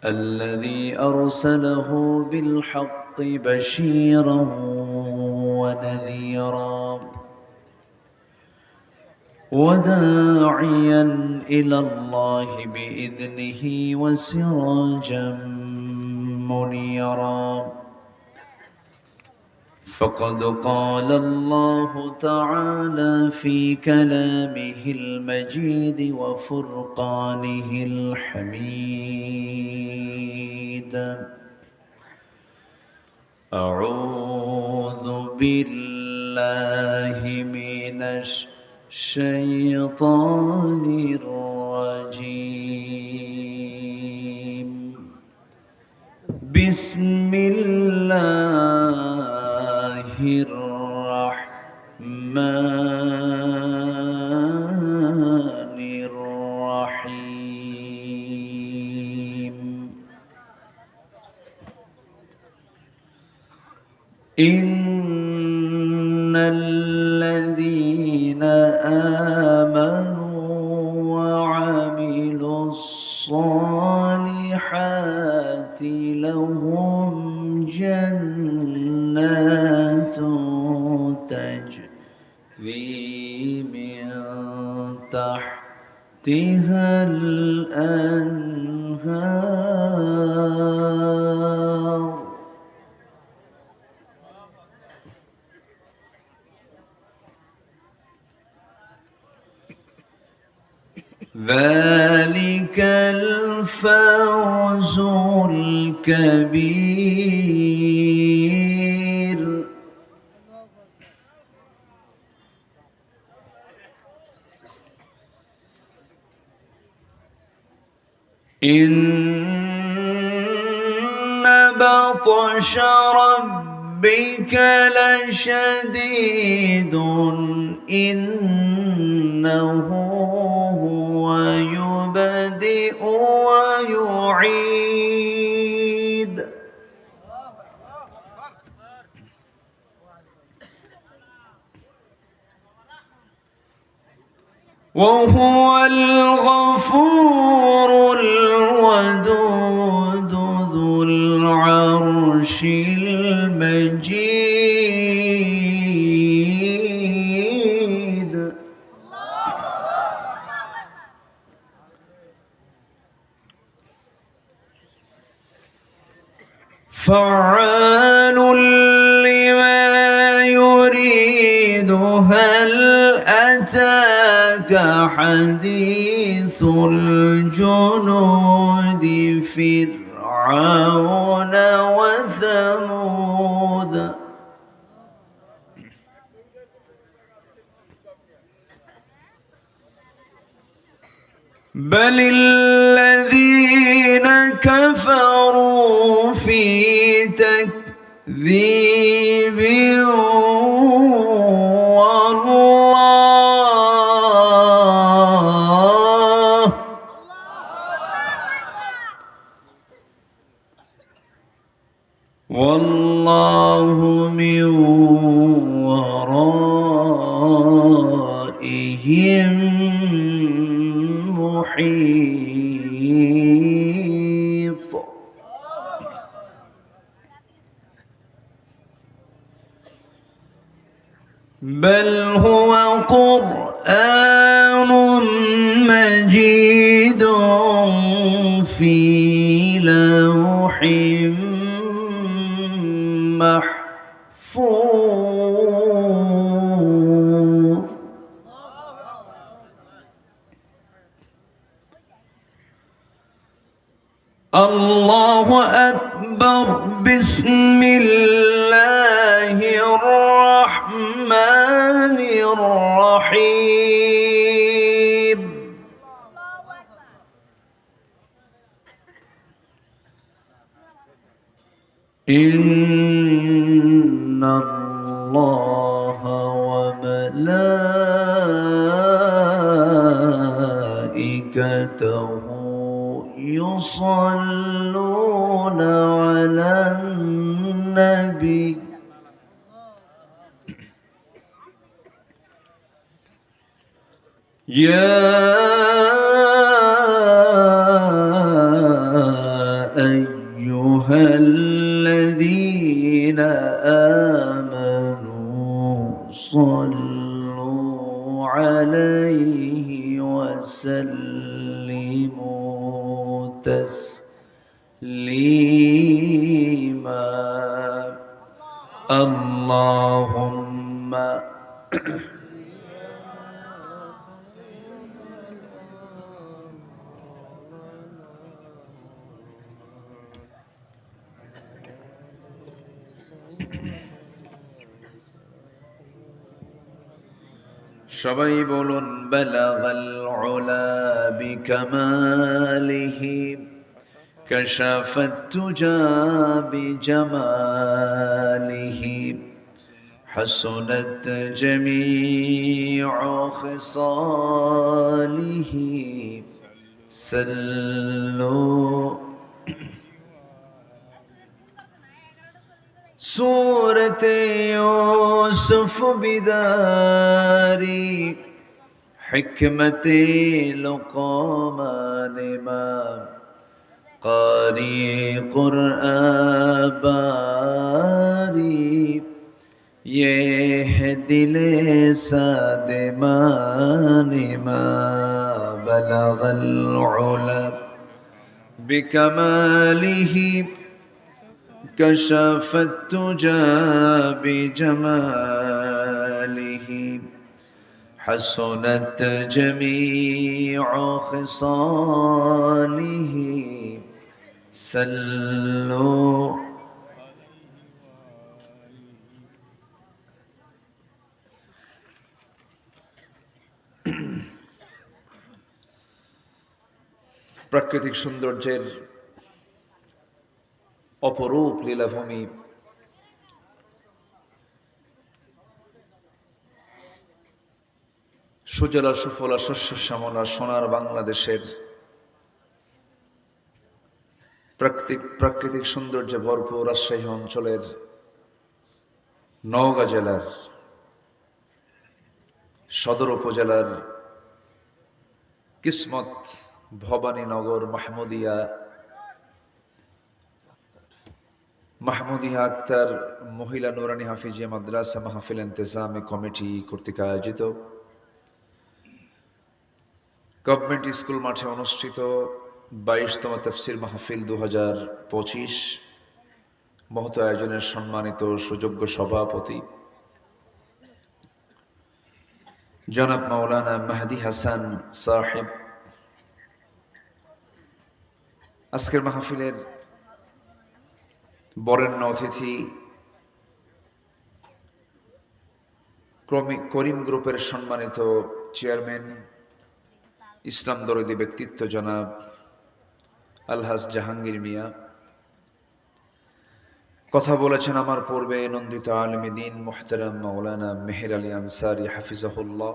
الذي أرسله بالحق بشيرا ونذيرا وداعيا إلى الله بإذنه وسراجا منيرا. فقد قال الله تعالى في كلامه المجيد وفرقانه الحميد: أعوذ بالله من الشيطان الرجيم. بسم الله الرحمن الرحيم. إن الذين آمنوا وعملوا الصالحات لهم جنات تجري من تحتها الأنهار ذلك الفوز الكبير. إن بطش ربك لشديد إنه هو يبدئ ويعيد وهو الغفور الودود ذو العرش المجيد. فعال لما يريد. هل أتاك حديث الجنود فرعون وثمود؟ بل الذين كفروا في تكذيب والله من ورائهم محيط. بل هو قرآن مجيد في لوح محفوظ. الله أكبر. بسم الله الرحمن الرحيم. إن الله وملائكته يصلون على النبي يا أيها الذين آمنوا صلوا عليه وسلموا تسليما اللهم সবাই বলুন বালাগাল উলা বিকামালিহি কাশাফাত তুজা বিজামালিহি হাসুনাত জামিউ খিসালিহি সাল্লু सूरत यूसुफ बिदारी हिकमत लुक़मान इमाम कारी क़ुरआन बारी ये है दिले सादिमान इमाम बलगल उला बिकमालिही كشف التجى بجماله حسنت جميع خصاله سلوا প্রাকৃতিক সৌন্দর্যের অপরূপ লীলাভূমি সুজলা সুফলা শস্য শ্যামলা সোনার বাংলাদেশের প্রাকৃতিক সৌন্দর্যে ভরপুর রাজশাহী অঞ্চলের নওগাঁ জেলার সদর উপজেলার কিসমত ভবানীনগর মাহমুদিয়া আক্তার মহিলা নুরানি হাফিজিয়া মাদ্রাসা মাহফিল ইন্তেজামি কমিটি কর্তৃক আয়োজিত গভর্নমেন্ট স্কুল মাঠে অনুষ্ঠিত 22তম তাফসীর মাহফিল 2025 মহৎ আয়োজনের সম্মানিত সুযোগ্য সভাপতি জনাব মাওলানা মাহদি হাসান সাহেব, আজকের মাহফিলের বরেণ্য অতিথি করিম গ্রুপের সম্মানিত চেয়ারম্যান ইসলাম দরদি ব্যক্তিত্ব জনাব আলহাজ জাহাঙ্গীর মিয়া, কথা বলেছেন আমার পূর্বে নন্দিত আলেমে দ্বীন মুহতারাম মাওলানা মেহের আলী আনসারী হাফিজাহুল্লাহ,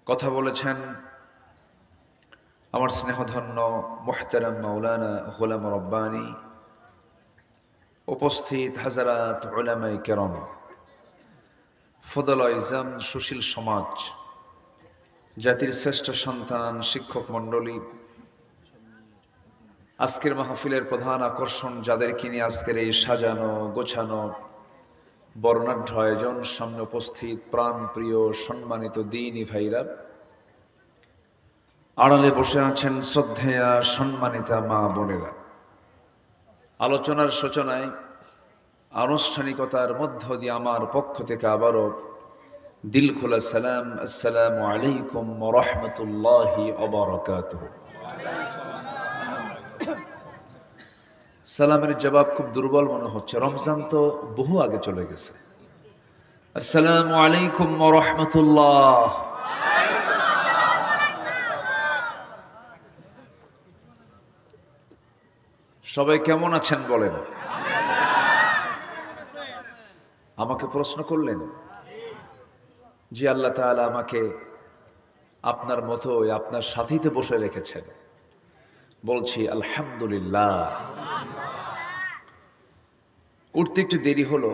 কথা বলেছেন আমার স্নেহধন্য মুহতারাম মাওলানা গোলাম রব্বানী, উপস্থিত হাজারাত উলামায়ে কেরাম, ফদল ইজাম, সুশীল সমাজ, জাতির শ্রেষ্ঠ সন্তান, শিক্ষক মণ্ডলী, আজকের মাহফিলের প্রধান আকর্ষণ যাদেরকে নিয়ে আজকের এই সাজানো গোছানো বর্ণাঢ্য আয়োজন, সামনে উপস্থিত প্রাণ প্রিয় সম্মানিত দ্বীনী ভাইরা, আড়ালে বসে আছেন শ্রদ্ধেয়া সম্মানিতা মা বোনেরা। আলোচনার সূচনায় আনুষ্ঠানিকতার মধ্য দিয়ে আমার পক্ষ থেকে আবারও দিল খোলা সালাম, আসসালামু আলাইকুম ওয়া রাহমাতুল্লাহি ওয়া বারাকাতুহু। সালামের জবাব খুব দুর্বল মনে হচ্ছে, রমজান তো বহু আগে চলে গেছে। আসসালামু আলাইকুম ওয়া রাহমাতুল্লাহ। সবাই কেমন আছেন বলেন? আমাকে প্রশ্ন করলেন, জি আল্লাহ তাআলা আমাকে আপনার মতো আপনার সাথীতে বসে রেখেছেন। বলছি আলহামদুলিল্লাহ। উঠতে একটু দেরি হলো,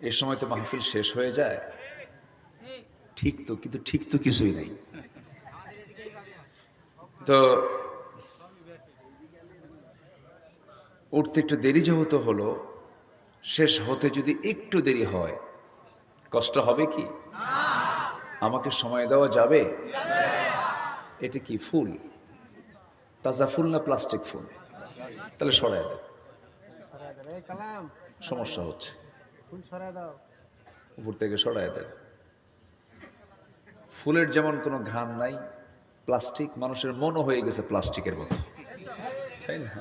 এ সময় তো মাহফিল শেষ হয়ে যায়। ঠিক তো, কিন্তু ঠিক তো কিছুই নাই। তো উঠতে একটু দেরি যেহেতু হলো, শেষ হতে যদি একটু দেরি হয় কষ্ট হবে কি? আমাকে সময় দেওয়া যাবে? এটা কি ফুল? তাজা ফুল না প্লাস্টিক ফুল? তাহলে সরায় দেয়, সমস্যা হচ্ছে, উপর থেকে সরায় দেয়। ফুলের যেমন কোনো ঘ্রাণ নাই, প্লাস্টিক, মানুষের মনও হয়ে গেছে প্লাস্টিকের মতো, তাই না?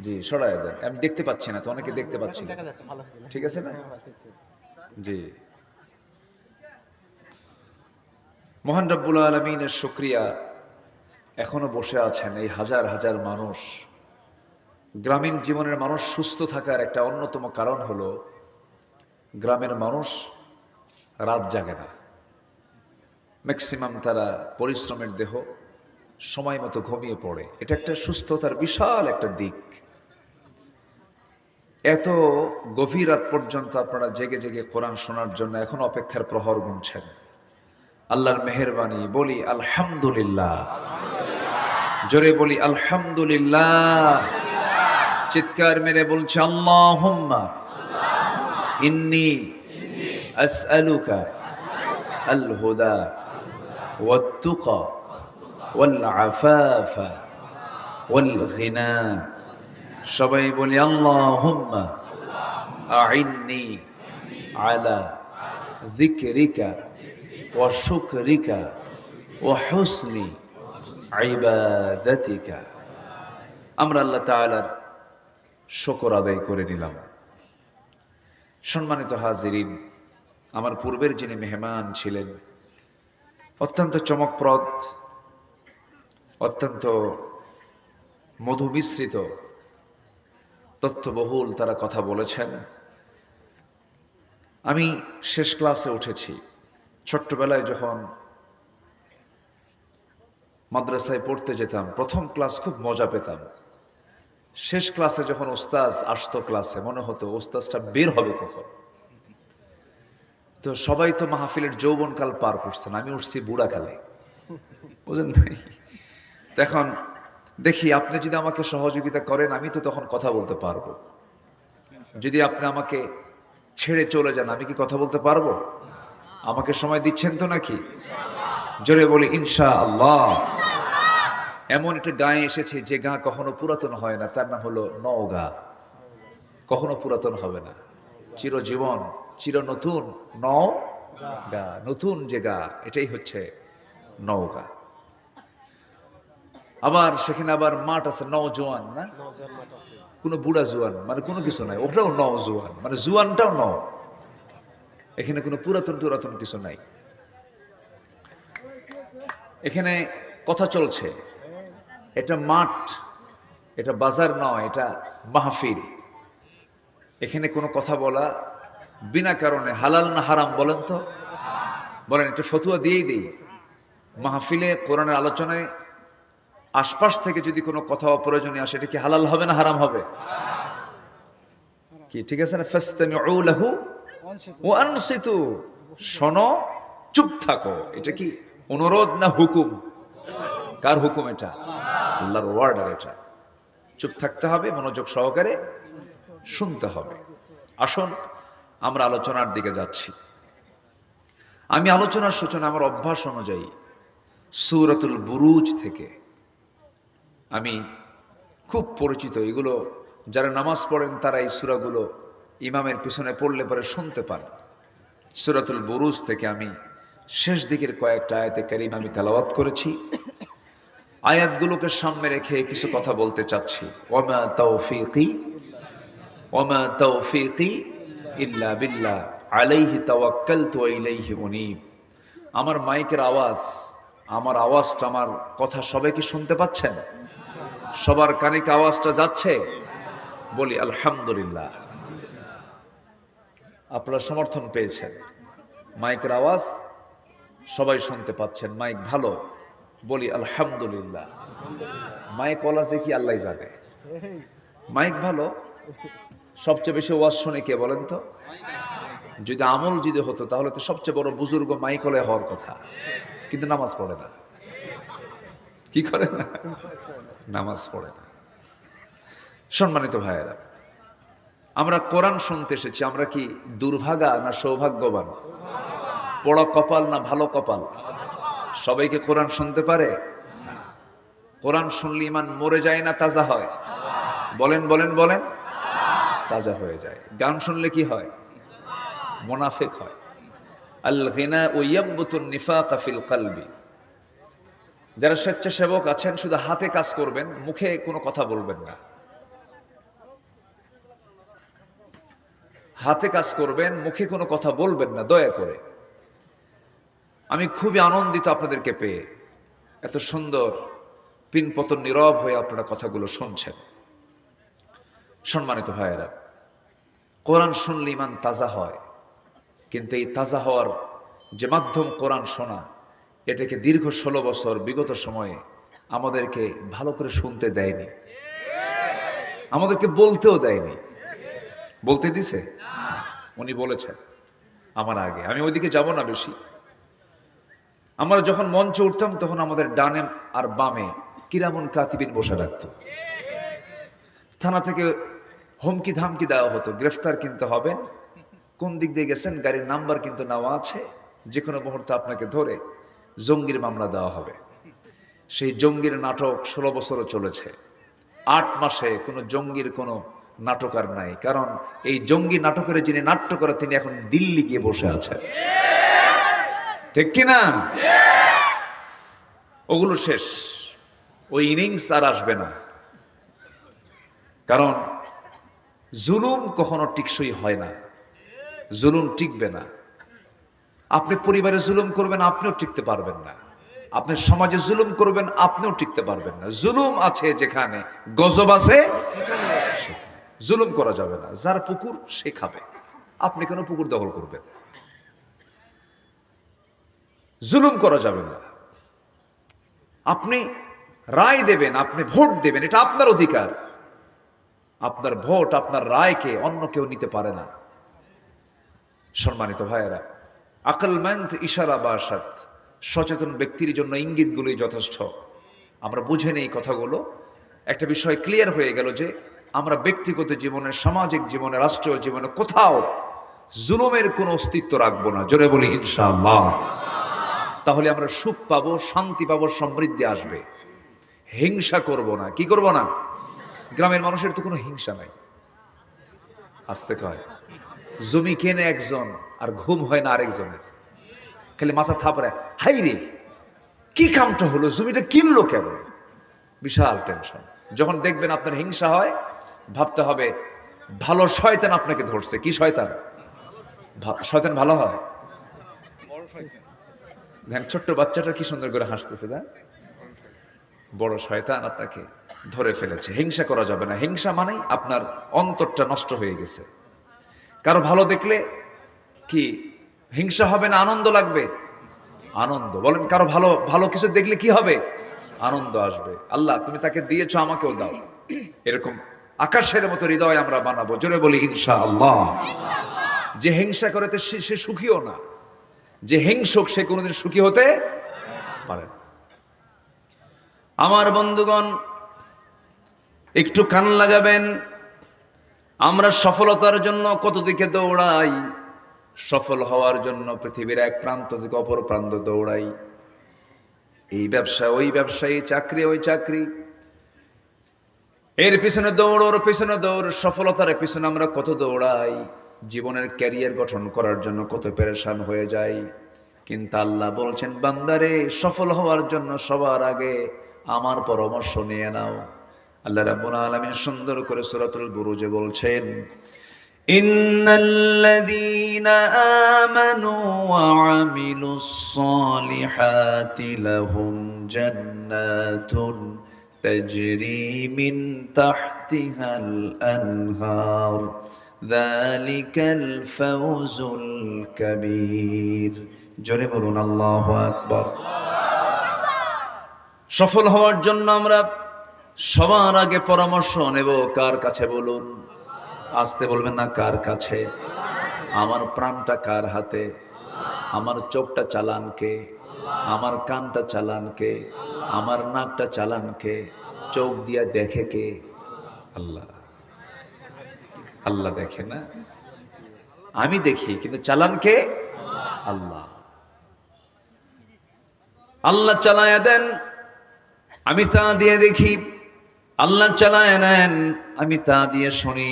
জি, সরায় দেন। আমি দেখতে পাচ্ছি না তো, অনেকে দেখতে পাচ্ছি না, ঠিক আছে না? জি, মহান রব্বুল আলামিনের শুকরিয়া, এখনো বসে আছেন এই হাজার হাজার মানুষ। গ্রামীণ জীবনের মানুষ সুস্থ থাকার একটা অন্যতম কারণ হলো গ্রামের মানুষ রাত জাগে না, ম্যাক্সিমাম তারা পরিশ্রমের দেহ, সময় মতো ঘুমিয়ে পড়ে। এটা একটা সুস্থতার বিশাল একটা দিক। এত গভীর রাত পর্যন্ত আপনারা জেগে জেগে কোরআন শোনার জন্য এখন অপেক্ষার প্রহর গুনছেন। আল্লাহর মেহেরবানি, বলি আলহামদুলিল্লাহ, জোরে বলি আলহামদুলিল্লাহ, চিৎকার মেরে বলছে আল্লাহুম্মা ইন্নী আসআলুকা আল হুদা ওয়াত তুকা ওয়াল আফাফা ওয়াল গিনা। সবাই বলি আল্লাহুম্মা আইন্নি আলা যিকরিকা ওয়া শুকরিকা ওয়া হুসনি ইবাদাতিকা। আমরা আল্লাহ তাআলার শুকর আদায় করে নিলাম। সম্মানিত হাজিরিন, আমার পূর্বের যিনি মেহমান ছিলেন, অত্যন্ত চমকপ্রদ, অত্যন্ত মধুমিশ্রিত, তথ্যবহুল তারা কথা বলেছেন। আমি শেষ ক্লাসে উঠেছি। ছোট্টবেলায় যখন মাদ্রাসায় পড়তে যেতাম, প্রথম ক্লাস খুব মজা পেতাম। শেষ ক্লাসে যখন ওস্তাজ আসতো ক্লাসে, মনে হতো ওস্তাজটা বের হবে কখন। তো সবাই তো মাহফিলের যৌবনকাল পার করছেন, আমি উঠছি বুড়াকালে, বুঝেন নাই? এখন দেখি আপনি যদি আমাকে সহযোগিতা করেন, আমি তো তখন কথা বলতে পারবো। যদি আপনি আমাকে ছেড়ে চলে যান, আমি কি কথা বলতে পারবো? আমাকে সময় দিচ্ছেন তো নাকি? জোরে বলি ইনশাআল্লাহ। এমন একটা গায়ে এসেছে যে গা কখনো পুরাতন হয় না, তার নাম হলো নওগাঁ। কখনো পুরাতন হবে না, চিরজীবন, চির নতুন। নওগাঁ, নতুন যে গা, এটাই হচ্ছে নওগাঁ। আবার সেখানে আবার মাঠ আছে নওজোয়ান, না কোনো বুড়া জোয়ান মানে কোনো কিছু নাই, ওটাও নওজোয়ান মানে জোয়ানটাও ন। এখানে কোনো পুরাতন টুরাতন কিছু নাই। এখানে কথা চলছে, এটা মাঠ, এটা বাজার নয়, এটা মাহফিল। এখানে কোনো কথা বলা বিনা কারণে হালাল না হারাম বলেন তো? বলেন, একটু ফতুয়া দিয়েই দিই। মাহফিলে কোরআনের আলোচনায় আশপাশ থেকে যদি কোনো কথা অপ্রয়োজনীয় আসে, এটা কি হালাল হবে না হারাম হবে? কি ঠিক আছে না? ফাসতামিউ লাহু ওয়া আনসিতু, শোনো, চুপ থাকো। এটা কি অনুরোধ না হুকুম? কার হুকুম এটা? আল্লাহর ওয়ার্ডার এটা। চুপ থাকতে হবে, মনোযোগ সহকারে শুনতে হবে। আসুন আমরা আলোচনার দিকে যাচ্ছি। আমি আলোচনার সূচনা আমার অভ্যাস অনুযায়ী সূরাতুল বুরুজ থেকে। আমি খুব পরিচিত, এগুলো যারা নামাজ পড়েন তারা এই সূরাগুলো ইমামের পিছনে পড়লে পরে শুনতে পান। সূরাতুল বুরুজ থেকে আমি শেষ দিকের কয়েকটা আয়াতে কারিমা আমি তেলাওয়াত করেছি। আয়াতগুলোকে সামনে রেখে কিছু কথা বলতে চাচ্ছি। ওয়ামা তাওফীকি ইল্লা বিল্লাহ আলাইহি তাওয়াক্কালতু ওয়া ইলাইহি উনীব। আমার মাইকের আওয়াজ, আমার আওয়াজটা, আমার কথা সবাই কি শুনতে পাচ্ছেন? সবার কানে কি আওয়াজটা যাচ্ছে? বলি আলহামদুলিল্লাহ। আপনারা সমর্থন পেয়েছেন, মাইকের আওয়াজ সবাই শুনতে পাচ্ছেন, মাইক ভালো, বলি আলহামদুলিল্লাহ। মাইক ওয়ালা যে কি আল্লাহ জানে। মাইক ভালো, সবচেয়ে বেশি ওয়াজ শুনে কে বলেন তো? যদি আমল যদি হতো তাহলে তো সবচেয়ে বড় বুজুর্গ মাইক ওয়ালা হওয়ার কথা, কিন্তু নামাজ পড়ে না। কি করে না? নামাজ পড়ে না। সম্মানিত ভাইয়েরা, আমরা কোরআন শুনতে এসেছি। আমরা কি দুর্ভাগা না সৌভাগ্যবান? পোড়া কপাল না ভালো কপাল? সবাইকে কোরআন শুনতে পারে? কোরআন শুনলে ইমান মরে যায় না তাজা হয়? বলেন বলেন বলেন। তাজা হয়ে যায়। গান শুনলে কি হয়? মুনাফিক হয়। আল গিনা ইয়াবতুন নিফাকা ফিল কলবি। যারা স্বেচ্ছাসেবক আছেন শুধু হাতে কাজ করবেন, মুখে কোনো কথা বলবেন না। হাতে কাজ করবেন, মুখে কোনো কথা বলবেন না দয়া করে। আমি খুবই আনন্দিত আপনাদেরকে পেয়ে। এত সুন্দর পিনপতন নীরব হয়ে আপনারা কথাগুলো শুনছেন। সম্মানিত ভাইয়েরা, কোরআন শুনলে ইমান তাজা হয়, কিন্তু এই তাজা হওয়ার যে মাধ্যম কোরআন শোনা, এটাকে দীর্ঘ 16 বছর বিগত সময়ে আমাদেরকে ভালো করে শুনতে দেয়নি, আমাদেরকে বলতেও দেয়নি। বলতে দিছে? উনি বলেছেন আমার আগে, আমি ওইদিকে যাব না বেশি। আমরা যখন মঞ্চে উঠতাম তখন আমাদের ডানে আর বামে কিরামুন কাতিবিন বসে রাখত। থানা থেকে হুমকি ধামকি দেওয়া হতো, গ্রেফতার কিনতে হবেন, কোন দিক দিয়ে গেছেন, গাড়ির নাম্বার কিন্তু নেওয়া আছে, যে কোনো মুহূর্তে আপনাকে ধরে জঙ্গির মামলা দেওয়া হবে। সেই জঙ্গির নাটক 16 বছরও চলেছে। 8 মাসে কোনো জঙ্গির কোনো নাটক আর নাই, কারণ এই জঙ্গি নাটকের যিনি নাট্য করে তিনি এখন দিল্লি গিয়ে বসে আছেন। ঠিক কিনা? ওগুলো শেষ, ওই ইনিংস আর আসবে না। কারণ জুলুম কখনো টিকসই হয় না, জুলুম টিকবে না। আপনি পরিবারে জুলুম করবেন, আপনিও টিকতে পারবেন না। আপনি সমাজে জুলুম করবেন, আপনিও টিকতে পারবেন না। জুলুম আছে যেখানে, গজব আছে সেখানে। জুলুম করা যাবে না। যার পুকুর সে খাবে, আপনি কেন পুকুর দখল করবেন? জুলুম করা যাবে না। আপনি রায় দেবেন, আপনি ভোট দেবেন, এটা আপনার অধিকার। আপনার ভোট, আপনার রায়কে অন্য কেউ নিতে পারে না। সম্মানিত ভাইয়েরা, আকলমন্দ ইশারা বাসাত, সচেতন ব্যক্তির জন্য ইঙ্গিতগুলোই যথেষ্ট। আমরা বুঝে নেই কথাগুলো। একটা বিষয় ক্লিয়ার হয়ে গেল যে আমরা ব্যক্তিগত জীবনে, সামাজিক জীবনে, রাষ্ট্রীয় জীবনে কোথাও জুলুমের কোনো অস্তিত্ব রাখবো না। জোরে বলি ইনশাআল্লাহ। তাহলে আমরা সুখ পাবো, শান্তি পাবো, সমৃদ্ধি আসবে। হিংসা করব না। কি করব না? গ্রামের মানুষের তো কোনো হিংসা নাই। আসতে কয় জমি কেনে একজন আর ঘুম হয় না আরেকজনের, খালি মাথা থাপড়ায়, হাই রে কি কামটা হলো, জমিটা কিনলো কেন, বিশাল টেনশন। যখন দেখবেন আপনার হিংসা হয়, ভাবতে হবে ভালো শয়তান আপনাকে ধরছে। কি শয়তান? শয়তান ভালো হয়? ছোট্ট বাচ্চাটা কি সুন্দর করে হাসতেছে না? বড় শয়তান আপনাকে ধরে ফেলেছে। হিংসা করা যাবে না। হিংসা মানেই আপনার অন্তরটা নষ্ট হয়ে গেছে। কারো ভালো দেখলে কি হিংসা হবে না আনন্দ লাগবে? আনন্দ। বলেন, কারো ভালো ভালো কিছু দেখলে কি হবে? আনন্দ আসবে। আল্লাহ তুমি তাকে দিয়েছো, আমাকেও দাও। এরকম আকাশের মতো হৃদয় আমরা বানাবো। জোরে বলি ইনশাআল্লাহ। যে হিংসা করে সে সুখীও না, যে হিংসুক সে কোনোদিন সুখী হতে পারে না। আমার বন্ধুগণ, একটু কান লাগাবেন। আমরা সফলতার জন্য কত দিকে দৌড়াই, সফল হওয়ার জন্য পৃথিবীর এক প্রান্ত থেকে অপর প্রান্ত দৌড়াই। এই ব্যবসা ওই ব্যবসা, এই চাকরি ওই চাকরি, এর পিছনে দৌড়, ওর পিছনে দৌড়। সফলতার পিছনে আমরা কত দৌড়াই, জীবনের ক্যারিয়ার গঠন করার জন্য কত পেরেশান হয়ে যাই। কিন্তু আল্লাহ বলছেন, বান্দারে সফল হওয়ার জন্য সবার আগে আমার পরামর্শ নিয়ে নাও। আল্লাহ রাব্বুল আলামিন সুন্দর করে সূরাতুল বুরুজে বলছেন, ইন্নাল্লাযীনা আমানু ওয়া আমিলুস সালিহাতি লাহুম জান্নাতুন তাজরি মিন তাহতিহাল আনহার যালিকাল ফাওজুল কাবীর। জোরে বলুন আল্লাহু আকবার। সফল হওয়ার জন্য আমরা সবার আগে পরামর্শ নেব কার কাছে? বলুন, আসতে বলবেন না, কার কাছে? আমার প্রাণটা কার হাতে? আমার চোখটা চালান কে? আমার কানটা চালান কে? আমার নাকটা চালান কে? চোখ দিয়া দেখে কে? আল্লাহ। আল্লাহ দেখে না? আমি দেখি, কিন্তু চালান কে? আল্লাহ। আল্লাহ চালায়া দেন, আমি তা দিয়ে দেখি। আল্লাহ চালায় নেন, আমি তা দিয়ে শুনি।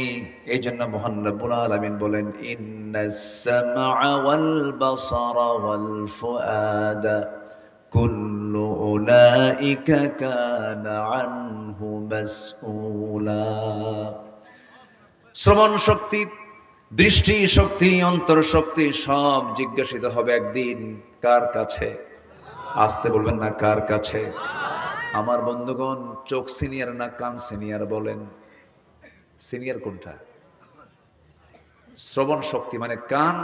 এই জন্য মহান রব্বুল আলামিন বলেন, ইন্নাস সামআ ওয়াল বাসারা ওয়াল ফুআদা কুল্লু উলাইকা কানা আনহু মাসউলা। শ্রবণ শক্তি, দৃষ্টি শক্তি, অন্তর শক্তি সব জিজ্ঞাসিত হবে একদিন। কার কাছে? আসতে বলবেন না, কার কাছে? আমার বন্ধুগণ, চোখ সিনিয়র না কান সিনিয়র বলেন? সিনিয়র কোনটা? শ্রবণ শক্তি মানে কান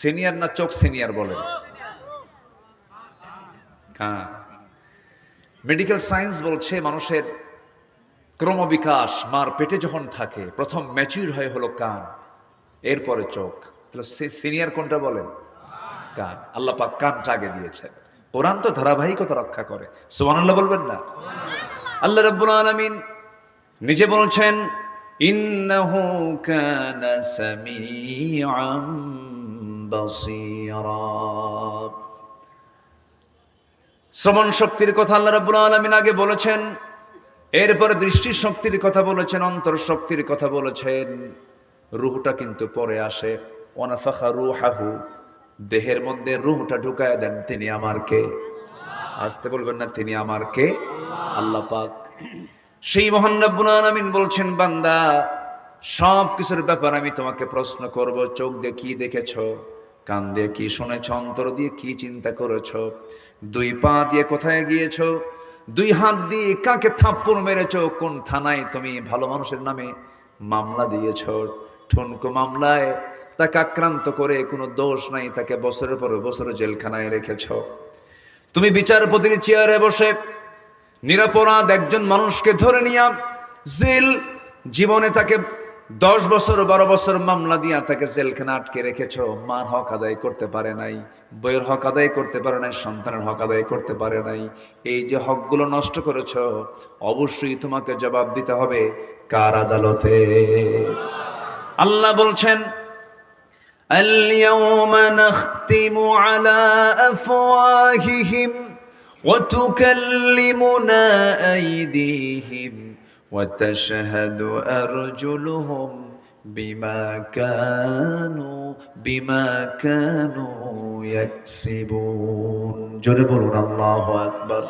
সিনিয়র না চোখ সিনিয়র বলেন? কান। মেডিকেল সায়েন্স বলছে মানুষের ক্রমবিকাশ মার পেটে যখন থাকে প্রথম ম্যাচিউর হয়ে হলো কান, এরপরে চোখ। তাহলে সিনিয়র কোনটা বলেন? কান। আল্লাহ পাক কানটা আগে দিয়েছেন। কোরআন তো ধারাবাহিকতা রক্ষা করে। সুবহানাল্লাহ বলবেন না? আল্লাহ রাব্বুল আলামিন নিজে বলছেন, ইন্নাহু কানা সামিআম বাসীরা। শ্রবণ শক্তির কথা আল্লাহ রাব্বুল আলামিন আগে বলেছেন, এরপরে দৃষ্টি শক্তির কথা বলেছেন, অন্তর শক্তির কথা বলেছেন। রূহটা কিন্তু পরে আসে। ওয়ানাফাখা রূহাহু, দেহের মধ্যে রূহটা ঢুকায় দেন তিনি আমার কে? আসতে বলবেন না, তিনি আমার কে? আল্লাহ পাক। সেই মহান রব্বুল আলামিন বলছেন, বান্দা সব কিছুর ব্যাপার আমি তোমাকে প্রশ্ন করব। চোখ দিয়ে কি দেখেছো, কান দিয়ে কি শুনেছ, অন্তর দিয়ে কি চিন্তা করেছো, দুই পা দিয়ে কোথায় গিয়েছো, দুই হাত দিয়ে কাকে থাপ্পড় মেরেছো, কোন থানায় তুমি ভালো মানুষের নামে মামলা দিয়েছো, ঠুনকো মামলায় তাকে আক্রান্ত করে কোনো দোষ নাই তাকে বছরের পর বছর জেলখানায় রেখেছো। তুমি বিচারপতির চেয়ারে বসে নিরপরাধ একজন মানুষকে ধরে নিয়া জেল জীবনে তাকে 10 বছর 12 বছর মামলা দিয়া তাকে জেলখানা আটকে রেখেছ। মার হক আদায় করতে পারে নাই, বইয়ের হক আদায় করতে পারে নাই, সন্তানের হক আদায় করতে পারে নাই। এই যে হকগুলো নষ্ট করেছ, অবশ্যই তোমাকে জবাব দিতে হবে কার আদালতে? আল্লাহ বলছেন, আল-ইয়াওমা নাখতিমু আলা আফওয়াহিহিম وتكلمنا أيديهم وتشهد أرجلهم بما كانوا يكسبون। জোরে বলুন আল্লাহু আকবার।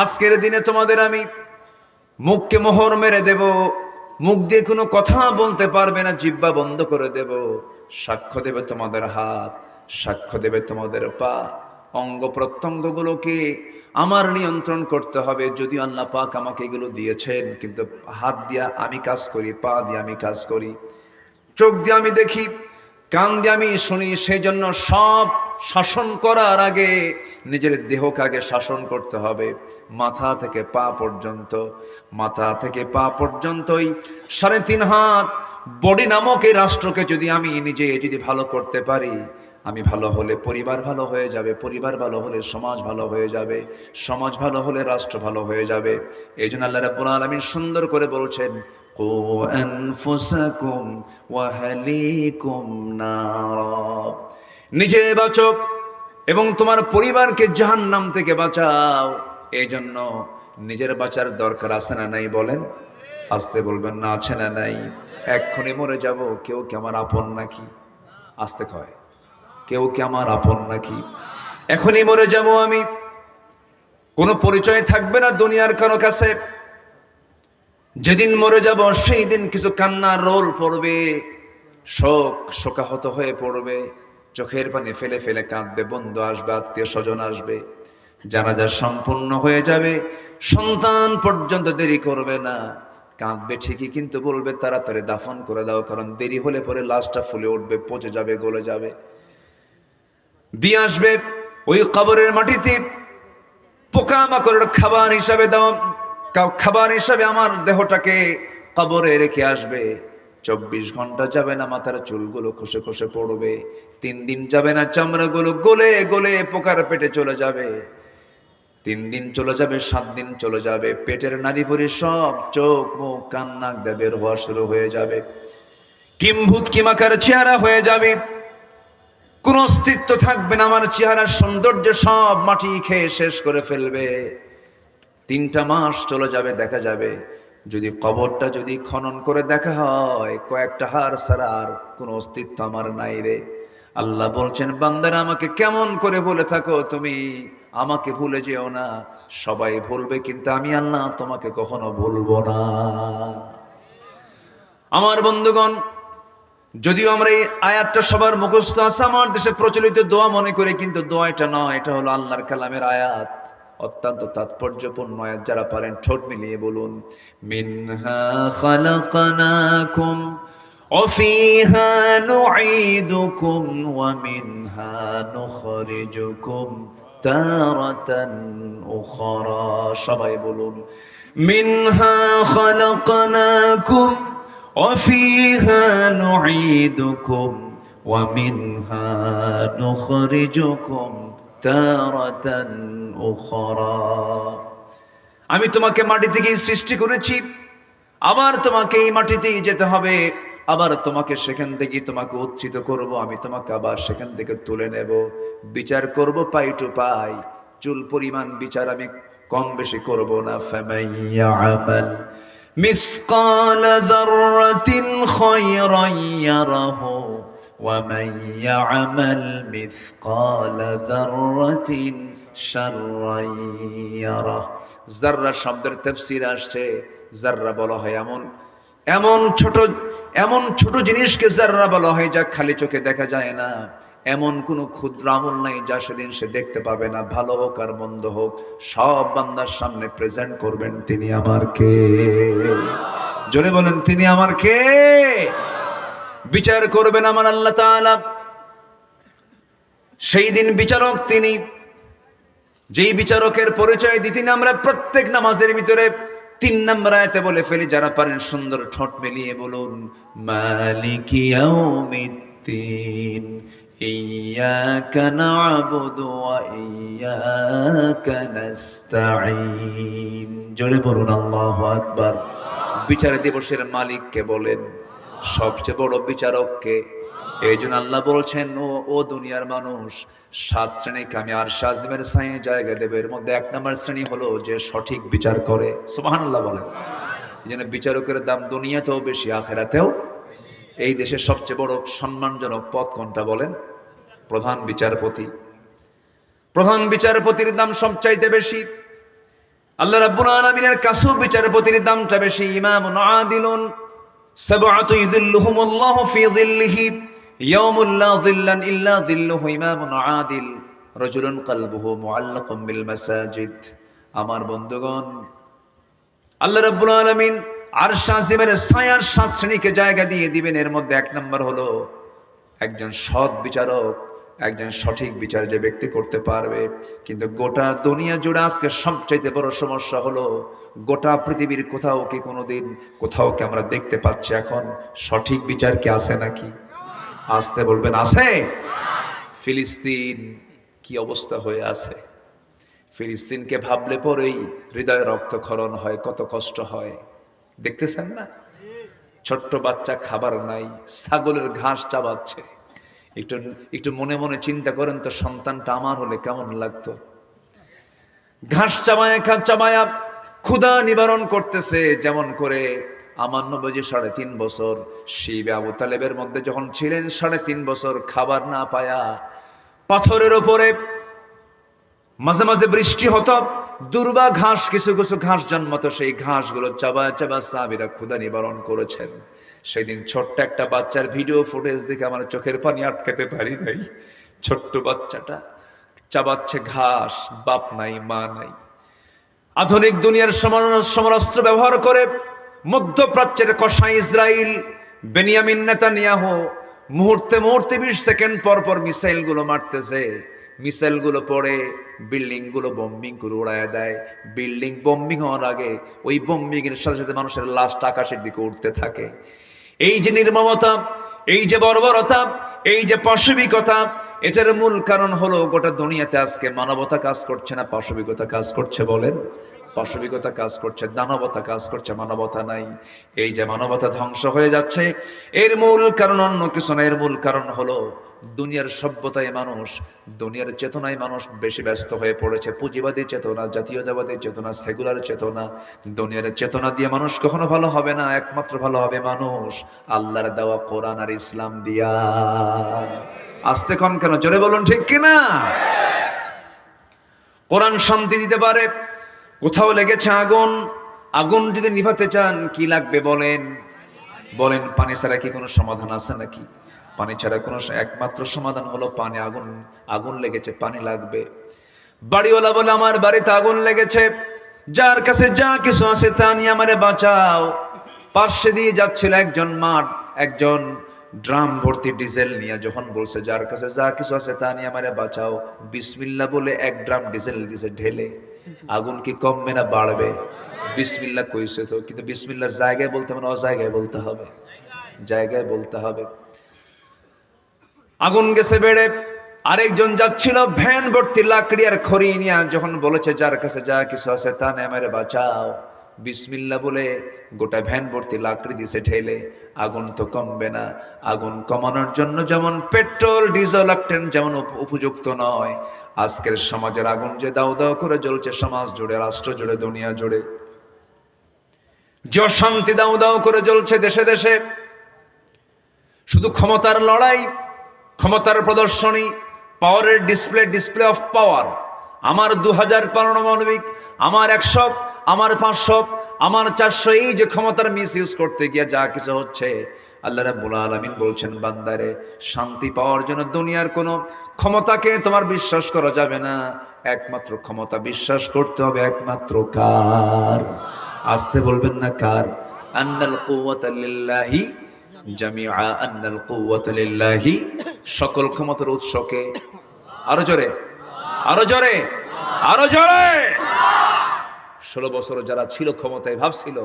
আজকের দিনে তোমাদের আমি মুখকে মোহর মেরে দেব, মুখ দিয়ে কোনো কথা বলতে পারবে না, জিহ্বা বন্ধ করে দেব। সাক্ষ্য দেবে তোমাদের হাত, সাক্ষ্য দেবে তোমাদের পা। অঙ্গ প্রত্যঙ্গগুলোকে আমার নিয়ন্ত্রণ করতে হবে। যদিও আল্লাহ পাক আমাকে এগুলো দিয়েছেন, কিন্তু হাত দিয়ে আমি কাজ করি, পা দিয়ে আমি কাজ করি, চোখ দিয়ে আমি দেখি, কান দিয়ে আমি শুনি। সেই জন্য সব শাসন করার আগে নিজের দেহকে আগে শাসন করতে হবে। মাথা থেকে পা পর্যন্ত, মাথা থেকে পা পর্যন্তই 3.5 হাত বডি নামক এই রাষ্ট্রকে যদি আমি নিজে যদি ভালো করতে পারি, আমি ভালো হলে পরিবার ভালো হয়ে যাবে, পরিবার ভালো হলে সমাজ ভালো হয়ে যাবে, সমাজ ভালো হলে রাষ্ট্র ভালো হয়ে যাবে। এই জন্য আল্লাহ রাব্বুল আলামিন সুন্দর করে বলছেন, কু আনফুসাকুম ওয়া আহলিকুম নারা। নিজে বাঁচো এবং তোমার পরিবারকে জাহান্নাম থেকে বাঁচাও। এই জন্য নিজের বাঁচার দরকার আছে না নাই বলেন? আসতে বলবেন না, আছে না নাই? এক্ষুনি মরে যাব, কেউ কি আমার আপন নাকি? আসতে কয়, কেউ কি আমার আপন নাকি? এখনই মরে যাব আমি, কোনো পরিচয় থাকবে না দুনিয়ার কারো কাছে। যেদিন মরে যাব সেই দিন কিছু কান্নার রোল পড়বে, শোকাহত হয়ে পড়বে, চোখের পানি ফেলে ফেলে কাঁদবে, বন্ধু আসবে, আত্মীয় স্বজন আসবে, জানাজা সম্পূর্ণ হয়ে যাবে। সন্তান পর্যন্ত দেরি করবে না, কাঁদবে ঠিকই, কিন্তু বলবে তাড়াতাড়ি দাফন করে দাও, কারণ দেরি হলে পরে লাশটা ফুলে উঠবে, পচে যাবে, গলে যাবে। দিয়ে আসবে ওই কবরের মাটিতে পোকামাকড়ের খাবার হিসাবে দাও, খাবার হিসাবে আমার দেহটাকে কবরে রেখে আসবে। 24 ঘন্টা যাবে না মাথার চুলগুলো খসে খসে পড়বে, 3 দিন যাবে না চামড়াগুলো গলে গলে পোকার পেটে চলে যাবে। 3 দিন চলে যাবে, 7 দিন চলে যাবে, পেটের নাড়ি ভুঁড়ি সব, চোখ মুখ কান নাক দিয়ে বের হওয়া শুরু হয়ে যাবে, কিম্ভূত কিমাকার চেহারা হয়ে যাবে, কোন অস্তিত্ব থাকবে না, আমার চেহারার সৌন্দর্য সব মাটি খেয়ে শেষ করে ফেলবে। 3টা মাস চলে যাবে, দেখা যাবে যদি কবরটা যদি খনন করে দেখা হয়, কয়েকটা হাড় ছাড়া আর কোন অস্তিত্ব আমার নাই রে। আল্লাহ বলছেন, বান্দারা আমাকে কেমন করে ভুলে থাকো তুমি, আমাকে ভুলে যেও না। সবাই ভুলবে কিন্তু আমি আল্লাহ তোমাকে কখনো ভুলবো না। আমার বন্ধুগণ, যদিও আমরা এই আয়াতটা সবার মুখস্থ আছে, আমার দেশে প্রচলিত দোয়া মনে করে, কিন্তু দোয়া এটা নয়, এটা হলো আল্লাহর কালামের আয়াত, অত্যন্ত তাৎপর্যপূর্ণ আয়াত। যারা পারেন ঠোঁট মিলিয়ে বলুন, মিনহা খালাকনাকুম ওয়া ফিহা নুঈদুকুম ওয়া মিনহা নুখরিজুকুম তারাতান উখরা। সবাই বলুন, মিনহা খালাকনাকুম وفيها نعيدكم ومنها نخرجكم تارة أخرى। আমি তোমাকে মাটি থেকে সৃষ্টি করেছি, আবার তোমাকে এই মাটিতেই যেতে হবে, আবার তোমাকে সেখান থেকে তোমাকে উত্থিত করব, আমি তোমাকে আবার সেখান থেকে তুলে নেব, বিচার করব পাই টু পাই, চুল পরিমাণ বিচার আমি কম বেশি করব না। ফামাইয়ামাল مثقال ذرة خيرا يره ومن يعمل مثقال ذرة شرا يره। যাররা শব্দের তাফসীর আসছে, যাররা বলা হয় এমন ছোট জিনিসকে যাররা বলা হয়, যা খালি চোখে দেখা যায় না। এমন কোন ক্ষুদ্র আমল নাই যা সেদিন সে দেখতে পাবে না, ভালো হোক আর মন্দ হোক, সব বান্দার সামনে প্রেজেন্ট করবেন। তিনি আমার কে? জোরে বলেন, তিনি আমার কে? বিচার করবেন আমার আল্লাহ তাআলা। সেই দিন বিচারক তিনি, যেই বিচারকের পরিচয় দিতে আমরা প্রত্যেক নামাজের ভিতরে 3 নম্বর আয়াতে বলে ফেলি। যারা পারেন সুন্দর ঠোঁট মিলিয়ে বলুন, মালিকি ইয়াউমিদ্দিন ইয়্যাকা না'বুদু ওয়া ইয়্যাকা নাস্তাঈন। জোরে বলুন আল্লাহু আকবার। বিচার দিবসের মালিককে বলেন, সবচেয়ে বড় বিচারককে। এই জন্য আল্লাহ বলছেন, ও দুনিয়ার মানুষ, 7 শ্রেণীকে আমি আরশে আজিমের ছায়ে জায়গা দেব। এর মধ্যে 1 নম্বর শ্রেণী হলো যে সঠিক বিচার করে। সুবহানাল্লাহ বলেন। এই জন্য বিচারকের দাম দুনিয়াতেও বেশি, আখিরাতেও। এই দেশের সবচেয়ে বড় সম্মানজনক পদ কোনটা বলেন? প্রধান বিচারপতি। প্রধান বিচারপতির দাম সবচাইতে বেশি। আল্লাহ রাব্বুল আলামিনের কাছেও বিচারপতির দামটা বেশি। ইমামুন আদিলুন সাবআতু ইযিল্লুহুমুল্লাহু ফি যিল্লিহি ইয়াউমুল লা যিল্লান ইল্লা যিল্লুহু। ইমামুন আদিল রাজুলুন কলবুহু মুআল্লাকুম বিল মাসাজিদ। আমার বন্ধুগণ, আল্লাহ রাব্বুল আলামিন আরশ আজিমের ছায়ার 7 শ্রেণীকে জায়গা দিয়ে দিবেন। এর মধ্যে 1 নম্বর হলো একজন সৎ বিচারক, একজন সঠিক বিচার যে ব্যক্তি করতে পারবে। কিন্তু গোটা দুনিয়া জুড়ে আজকে সবচাইতে বড় সমস্যা হলো, গোটা পৃথিবীর কোথাও কি কোনোদিন কোথাও কি আমরা দেখতে পাচ্ছি এখন সঠিক বিচার কি আছে নাকি? আসতে বলবেন, আছে? ফিলিস্তিন কি অবস্থা হয়ে আছে! ফিলিস্তিনকে ভাবলে পরেই হৃদয়ে রক্তক্ষরণ হয়, কত কষ্ট হয়। দেখতেছেন না? ছোট্ট বাচ্চা খাবার নাই, ছাগলের ঘাস চাবাচ্ছে। একটু মনে মনে চিন্তা করেন তো, সন্তানটা আমার হলে কেমন লাগতো। ঘাস চাবায়া ক্ষুধা নিবারণ করতেছে। যেমন করে আমার নবীজি 3.5 বছর শিবে আবু তালেবের মধ্যে যখন ছিলেন, 3.5 বছর খাবার না পায়া পাথরের উপরে মাঝে মাঝে বৃষ্টি হতো, দুর্বা ঘাস, কিছু কিছু ঘাস জন্মতো, সেই ঘাসগুলো চাবা সাহাবীরা ক্ষুধা নিবারণ করেছেন। সেদিন ছোট্ট একটা বাচ্চার ভিডিও ফুটেজ দেখে আমার চোখের পানি আটকাতে পারি নাই। ছোট্ট বাচ্চাটা চাবাচ্ছে ঘাস, বাপ নাই মা নাই। আধুনিক দুনিয়ার সমরাস্ত্র ব্যবহার করে মধ্যপ্রাচ্যের কসাই ইসরায়েল বেনিয়ামিন নেতানিয়াহু মুহূর্তে 20 সেকেন্ড পর পর মিসাইলগুলো মারতেছে। মিসাইলগুলো পড়ে বিল্ডিংগুলো বম্বিং করে উড়ায় দেয়। বিল্ডিং বম্বিং হওয়ার আগে ওই বম্বিং এর সাথে সাথে মানুষের লাশটা আকাশের দিকে উঠতে থাকে। এই যে নির্মমতা, এই যে বর্বরতা, এই যে পাশবিকতা, এটার মূল কারণ হলো গোটা দুনিয়াতে আজকে মানবতা কাজ করছে না, পাশবিকতা কাজ করছে। বলেন, পাশবিকতা কাজ করছে, দানবতা কাজ করছে, মানবতা নাই। এই যে মানবতা ধ্বংস হয়ে যাচ্ছে, এর মূল কারণ অন্য কিছু না, এর মূল কারণ হলো দুনিয়ার সভ্যতায় মানুষ, দুনিয়ার চেতনায় মানুষ বেশি ব্যস্ত হয়ে পড়েছে। পুঁজিবাদী চেতনা, জাতীয়তাবাদী চেতনা, সেকুলার চেতনা, দুনিয়ার চেতনা দিয়ে মানুষ কখনো ভালো হবে না। একমাত্র ভালো হবে মানুষ আল্লাহর দেওয়া কোরআন আর ইসলাম দিয়া। আস্তে কন কেন, জোরে বলুন ঠিক কিনা? কোরআন শান্তি দিতে পারে। কোথাও লেগেছে আগুন, আগুন যদি নিভাতে চান কি লাগবে বলেন? বলেন, পানি ছাড়া কি কোনো সমাধান আছে নাকি? পানি ছাড়া কোনো একমাত্র সমাধান হলো পানি। আগুন, আগুন লেগেছে, পানি লাগবে। বাড়িওয়ালা বলে আমার বাড়িতে আগুন লেগেছে, যার কাছে যা কিছু আছে তা নিয়ে আমারে বাঁচাও। পার্শ্বে দিয়ে যাচ্ছিল একজন মাঠ, একজন ড্রাম ভর্তি ডিজেল নিয়ে, যখন বলছে যার কাছে যা কিছু আছে তা নিয়ে আমারে বাঁচাও, বিসমিল্লাহ বলে এক ড্রাম ডিজেল দিছে ঢেলে। আগুন কি কমবে না বাড়বে? বিসমিল্লাহ কইছে তো, কিন্তু বিসমিল্লাহ জায়গায় বলতে হবে না অজায়গায় বলতে হবে? জায়গায় বলতে হবে। আগুন গেছে বেড়ে। আরেকজন যাচ্ছিল ভ্যান ভর্তি লাকড়ি আর খড়ি নিয়ে, যখন বলেছে যার কাছে যা কিছু আছে তা নিয়ে আমারে বাঁচাও, বিসমিল্লাহ বলে গোটা ভ্যান ভর্তি লাকড়ি দিছে ঠেলে। আগুন তো কমবে না। আগুন কমানোর জন্য যেমন পেট্রোল, ডিজেল, অক্টেন যেমন উপযুক্ত নয়, আজকের সমাজের আগুন যে দাও দাও করে জ্বলছে সমাজ জুড়ে, রাষ্ট্র জুড়ে, দুনিয়া জুড়ে, যে অশান্তি দাও দাও করে জ্বলছে দেশে দেশে, শুধু ক্ষমতার লড়াই, ক্ষমতার প্রদর্শনী, পাওয়ারের ডিসপ্লে, ডিসপ্লে অফ পাওয়ার। আমার 2000 পারমাণবিক, আমার 100, আমার 500, আমার 400, এই যে ক্ষমতার মিস ইউজ করতে গিয়ে যা কিছু হচ্ছে, আল্লাহ রাব্বুল আলামিন বলছেন বান্দারে, শান্তি পাওয়ার জন্য দুনিয়ার কোনো ক্ষমতাকে তোমার বিশ্বাস করা যাবে না। একমাত্র ক্ষমতা বিশ্বাস করতে হবে একমাত্র কার? আসতে বলবেন না কার? আন্নাল কুওয়াতা লিল্লাহি জামিআ, আন্নাল কুওয়াতা লিল্লাহি, সকল ক্ষমতার উৎসকে। আরো জোরে, আরো জোরে, আরো জোরে। 16 বছর যারা ছিল ক্ষমতায় ভাবছিল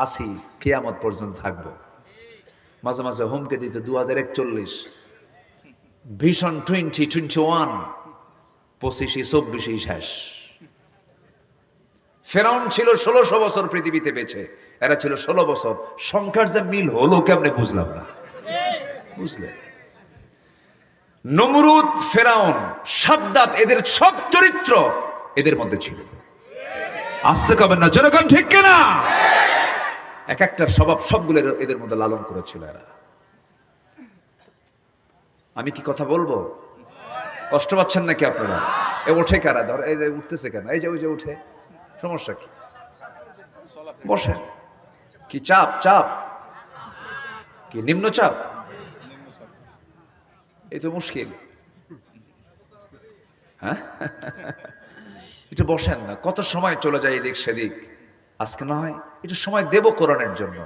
আসি কিয়ামত পর্যন্ত থাকবো, মাঝে মাঝে হুমকে দিত 2041, ভিশন 2021, 25-24 শেষ। ফেরাউন ছিল 1600 বছর পৃথিবীতে বেঁচে, এরা ছিল 16 বছর। সংখ্যার যে মিল হলো কেমনে বুঝলাম না। বুঝলে, নমরুদ, ফেরাউন, সাদ্দাত, এদের সব চরিত্র এদের মধ্যে ছিল। আসতে কবেন না, যেরকম ঠিক কিনা? এক একটার স্বভাব সবগুলো এদের মধ্যে লালন করেছিল এরা। আমি কি কথা বলবো? কষ্ট পাচ্ছেন নাকি আপনারা? এ ওঠে কারা? ধর এই যে উঠতেছে কেন? এই যে ওই যে উঠে, সমস্যা কি? বসে। কি চাপ? চাপ কি নিম্নচাপ? এই তো মুশকিল। হ্যাঁ, এটা বসেন না। কত সময় চলে যায় এদিক সেদিক। আজকে না হয় এটা সময় দেব কোরআনের জন্য।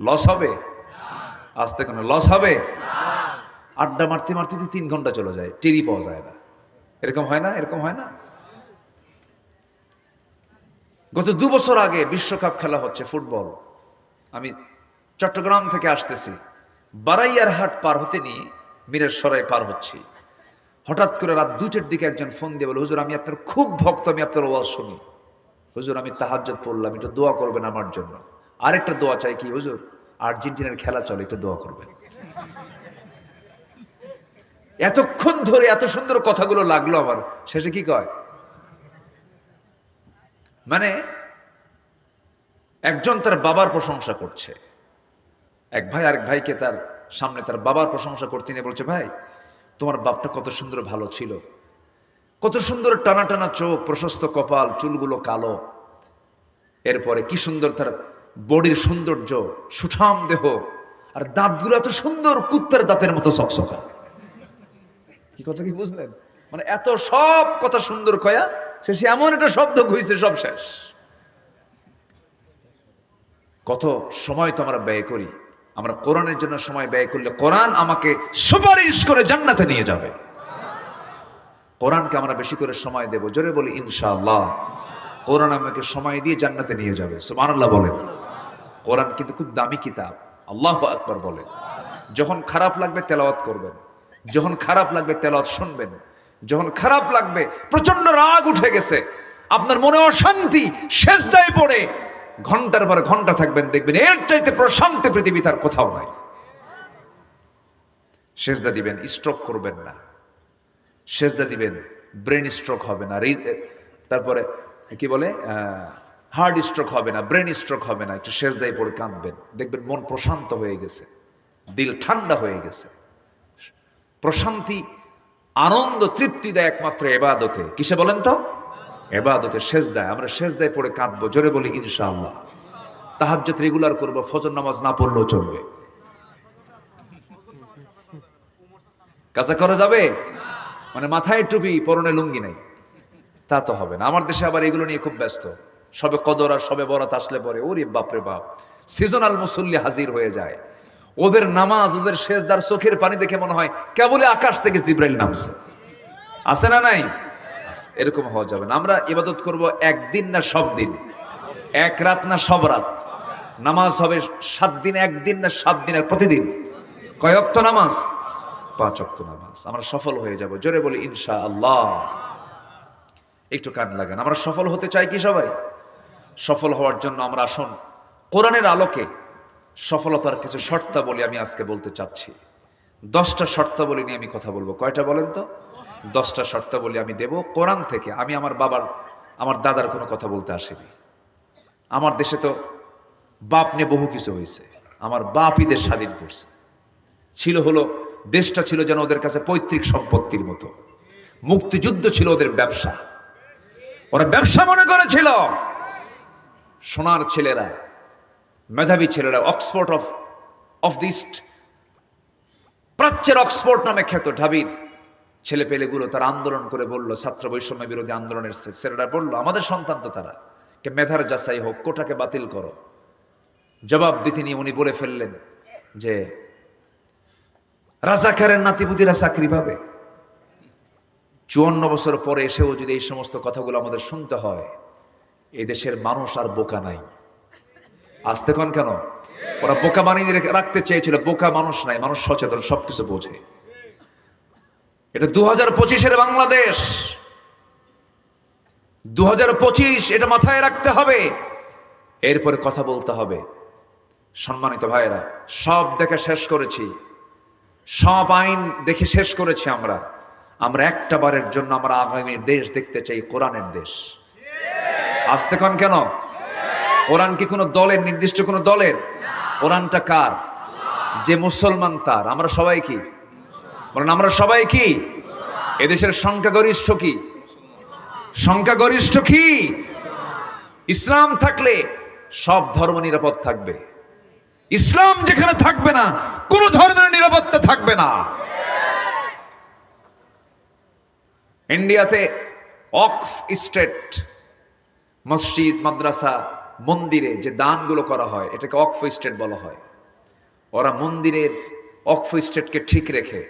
লস হবে? আজকে কোনো লস হবে? আড্ডা মারতে মারতে 3 ঘন্টা চলে যায়, টেরি পাওয়া যায় না। এরকম হয় না? এরকম হয় না? গত 2 বছর আগে বিশ্বকাপ খেলা হচ্ছে ফুটবল। আমি চট্টগ্রাম থেকে আসতেছি, বারাইয়ার হাট পার হতে নিয়ে মিরের সরাই পার হচ্ছি। হঠাৎ করে রাত 2টার দিকে একজন ফোন দিয়ে বলে, হুজুর আমি আপনার খুব ভক্ত, আমি আপনার ওয়াজ শুনি। হুজুর আমি তাহাজ্জুদ পড়লাম, একটু দোয়া করবেন আমার জন্য। আরেকটা দোয়া চাই। কি হুজুর? আর্জেন্টিনার খেলা চলে, একটু দোয়া করবেন। এতক্ষণ ধরে এত সুন্দর কথাগুলো লাগলো আমার, শেষে কি কয়? মানে একজন তার বাবার প্রশংসা করছে, এক ভাই আরেক ভাইকে তার সামনে তার বাবার প্রশংসা করতে নিয়ে বলছে, ভাই তোমার বাপটা কত সুন্দর ভালো ছিল, কত সুন্দর টানা টানা চোখ, প্রশস্ত কপাল, চুলগুলো কালো, এরপরে কি সুন্দর তার বডির সৌন্দর্য, সুঠাম দেহ, আর দাঁতগুলো এত সুন্দর কুত্তার দাঁতের মতো চকচকা। কি কথা কি বুঝলেন? মানে এত সব কথা সুন্দর কয়া শেষে এমন একটা শব্দ খুঁজছে, সব শেষ। কত সময় তো আমরা ব্যয় করি। আমরা কোরআনের জন্য সময় ব্যয় করলে কোরআন আমাকে সুপারিশ করে জান্নাতে নিয়ে যাবে। কোরআনকে আমরা বেশি করে সময় দেব, জোরে বলি ইনশাআল্লাহ। কোরআন আমাকে সময় দিয়ে জান্নাতে নিয়ে যাবে। সুবহানাল্লাহ বলেন। কোরআন কিন্তু খুব দামি কিতাব। আল্লাহু আকবার বলেন। যখন খারাপ লাগবে তেলাওয়াত করবেন, যখন খারাপ লাগবে তেলাওয়াত শুনবেন, যখন খারাপ লাগবে, প্রচন্ড রাগ উঠে গেছে, আপনার মনে অশান্তি, সেজদায় পড়ে ঘন্টার পর ঘন্টা থাকবেন, দেখবেন এর চাইতে প্রশান্তি পৃথিবী তার কোথাও নাই। সেজদা দিবেন, স্ট্রোক করবেন না। সেজদা দিবেন, ব্রেন স্ট্রোক হবে না। তারপরে কি বলে, হার্ট স্ট্রোক হবে না, ব্রেন স্ট্রোক হবে না। একটু সেজদায় পড়ে কাঁদবেন, দেখবেন মন প্রশান্ত হয়ে গেছে, দিল ঠান্ডা হয়ে গেছে। প্রশান্তি, আনন্দ, তৃপ্তি দেয় একমাত্র ইবাদতে। কিসে বলেন তো? ইবাদতে, সেজদায়। আমরা সেজদায় পড়ে কাঁদবো, জোরে বলি ইনশাআল্লাহ। তাহাজ্জুদ রেগুলার করব, ফজর নামাজ না পড়লেও চলবে। কাজা করা যাবে? মানে মাথায় টুপি, পরনে লুঙ্গি নাই, তা তো হবে না। আমার দেশে আবার এগুলো নিয়ে খুব ব্যস্ত। সবে কদর আর সবে বরাত আসলে পরে ওরে বাপরে বাপ, সিজনাল মুসল্লি হাজির হয়ে যায়। ওদের নামাজ, ওদের সেজদার চোখের পানি দেখে মনে হয় কেবলে আকাশ থেকে জিব্রাইল নামছে। আছে না নাই? এরকম হওয়া যাবে না। আমরা ইবাদত করব একদিন না সব দিন, এক রাত না সব রাত। নামাজ হবে 7 দিন, একদিন না 7 দিনের প্রতিদিন। কয় ওয়াক্ত নামাজ? 5 ওয়াক্ত নামাজ। আমরা সফল হয়ে যাব, জোরে বলি ইনশাআল্লাহ। একটু কান লাগান। আমরা সফল হতে চাই কি সবাই? সফল হওয়ার জন্য আমরা আসুন কোরআনের আলোকে সফলতার কিছু শর্তাবলী আমি আজকে বলতে চাচ্ছি। 10টা শর্তাবলী নিয়ে আমি কথা বলবো। কয়টা বলেন তো? 10টা শর্তাবলী আমি দেব কোরআন থেকে। আমি আমার বাবার, আমার দাদার কোনো কথা বলতে আসিনি। আমার দেশে তো বাপ নিয়ে বহু কিছু হয়েছে। আমার বাপই দেশ স্বাধীন করছে। ছিল হলো, দেশটা ছিল যেন ওদের কাছে পৈতৃক সম্পত্তির মতো। মুক্তিযুদ্ধ ছিল ওদের ব্যবসা, ওরা ব্যবসা মনে করেছিল। সোনার ছেলেরা, মেধাবী ছেলেরা, অক্সফোর্ড অফ দি ইস্ট, প্রাচ্যের অক্সফোর্ড নামে খ্যাত ঢাবির ছেলে পেলেগুলো তারা আন্দোলন করে বলল, ছাত্র বৈষম্য বিরোধী আন্দোলনের ছেলেরা বলল, আমাদের সন্তান তো তারা, কে মেধার যাচাই হোক, কোটাকে বাতিল করো। জবাব দিতে নিয়ে উনি বলে ফেললেন যে রাজাকারের নাতিপুতিরা চাকরি পাবে। 54 বছর পরে এসেও যদি এই সমস্ত কথাগুলো আমাদের শুনতে হয়, এই দেশের মানুষ আর বোকা নাই। আসতে কন কেন? ওরা বোকা বানিয়ে রাখতে চেয়েছিল। বোকা মানুষ নাই, মানুষ সচেতন, সবকিছু বোঝে। এটা 2025-এর বাংলাদেশ, 2025, এটা মাথায় রাখতে হবে। এরপরে কথা বলতে হবে। সম্মানিত ভাইয়েরা, সব দেখে শেষ করেছি, সব আইন দেখে শেষ করেছি। আমরা একটা বারের জন্য আমরা আগামী দেশ দেখতে চাই, কোরআনের দেশ। আসতে কন কেন? কোরআন কি কোনো দলের, নির্দিষ্ট কোনো দলের? কোরআনটা কার? যে মুসলমান তার। আমরা সবাই কি বলেন? আমরা সবাই কি? এদেশের সংখ্যাগরিষ্ঠ কি? সংখ্যাগরিষ্ঠ কি? ইসলাম থাকলে সব ধর্ম নিরাপদ থাকবে। ইসলাম যেখানে থাকবে না, কোন ধর্মের নিরাপত্তা থাকবে না। ইন্ডিয়াতে ওয়াকফ স্টেট, মসজিদ, মাদ্রাসা, মন্দিরে যে দানগুলো করা হয়, এটাকে ওয়াকফ স্টেট বলা হয়। ওরা মন্দিরের ওয়াকফ স্টেটকে ঠিক রেখে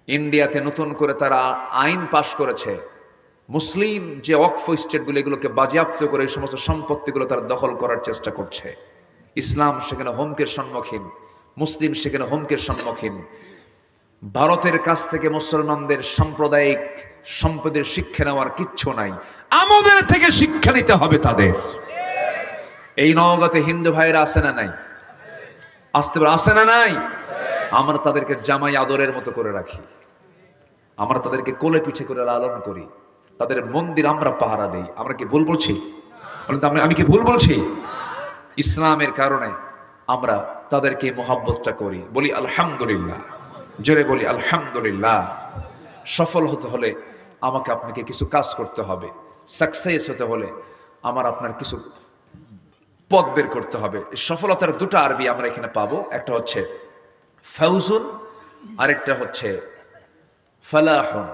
ইন্ডিয়াতে নতুন করে তারা আইন পাশ করেছে, মুসলিম যে ওয়াকফ স্টেটগুলো, এগুলোকে বাজেয়াপ্ত করে এই সমস্ত সম্পত্তিগুলো তারা দখল করার চেষ্টা করছে। ইসলাম সেখানে হুমকির সম্মুখীন, মুসলিম সেখানে হুমকির সম্মুখীন। ভারতের কাছ থেকে মুসলমানদের সাম্প্রদায়িক সম্পদের শিক্ষা নেওয়ার কিচ্ছু নাই, আমাদের থেকে শিক্ষা নিতে হবে তাদের। এই নওগাঁতে হিন্দু ভাইরা আছে না নাই? আসতে পারে, আছে না নাই? আমরা তাদেরকে জামাই আদরের মতো করে রাখি, আমরা তাদেরকে কোলে পিঠে করে লালন করি, তাদের মন্দির আমরা পাহারা দেই। আমরা কি ভুল বলছি? আমি কি ভুল বলছি? ইসলামের কারণে আমরা তাদেরকে মোহাব্বতটা করি। বলি আলহামদুলিল্লাহ, জোরে বলি আলহামদুলিল্লাহ। সফল হতে হলে আমাকে আপনাকে কিছু কাজ করতে হবে। সাকসেস হতে হলে আমার আপনার কিছু পথ বের করতে হবে। সফলতার দুটো আরবি আমরা এখানে পাবো, একটা হচ্ছে ফাউজুন, আরেকটা হচ্ছে ফালাহুন।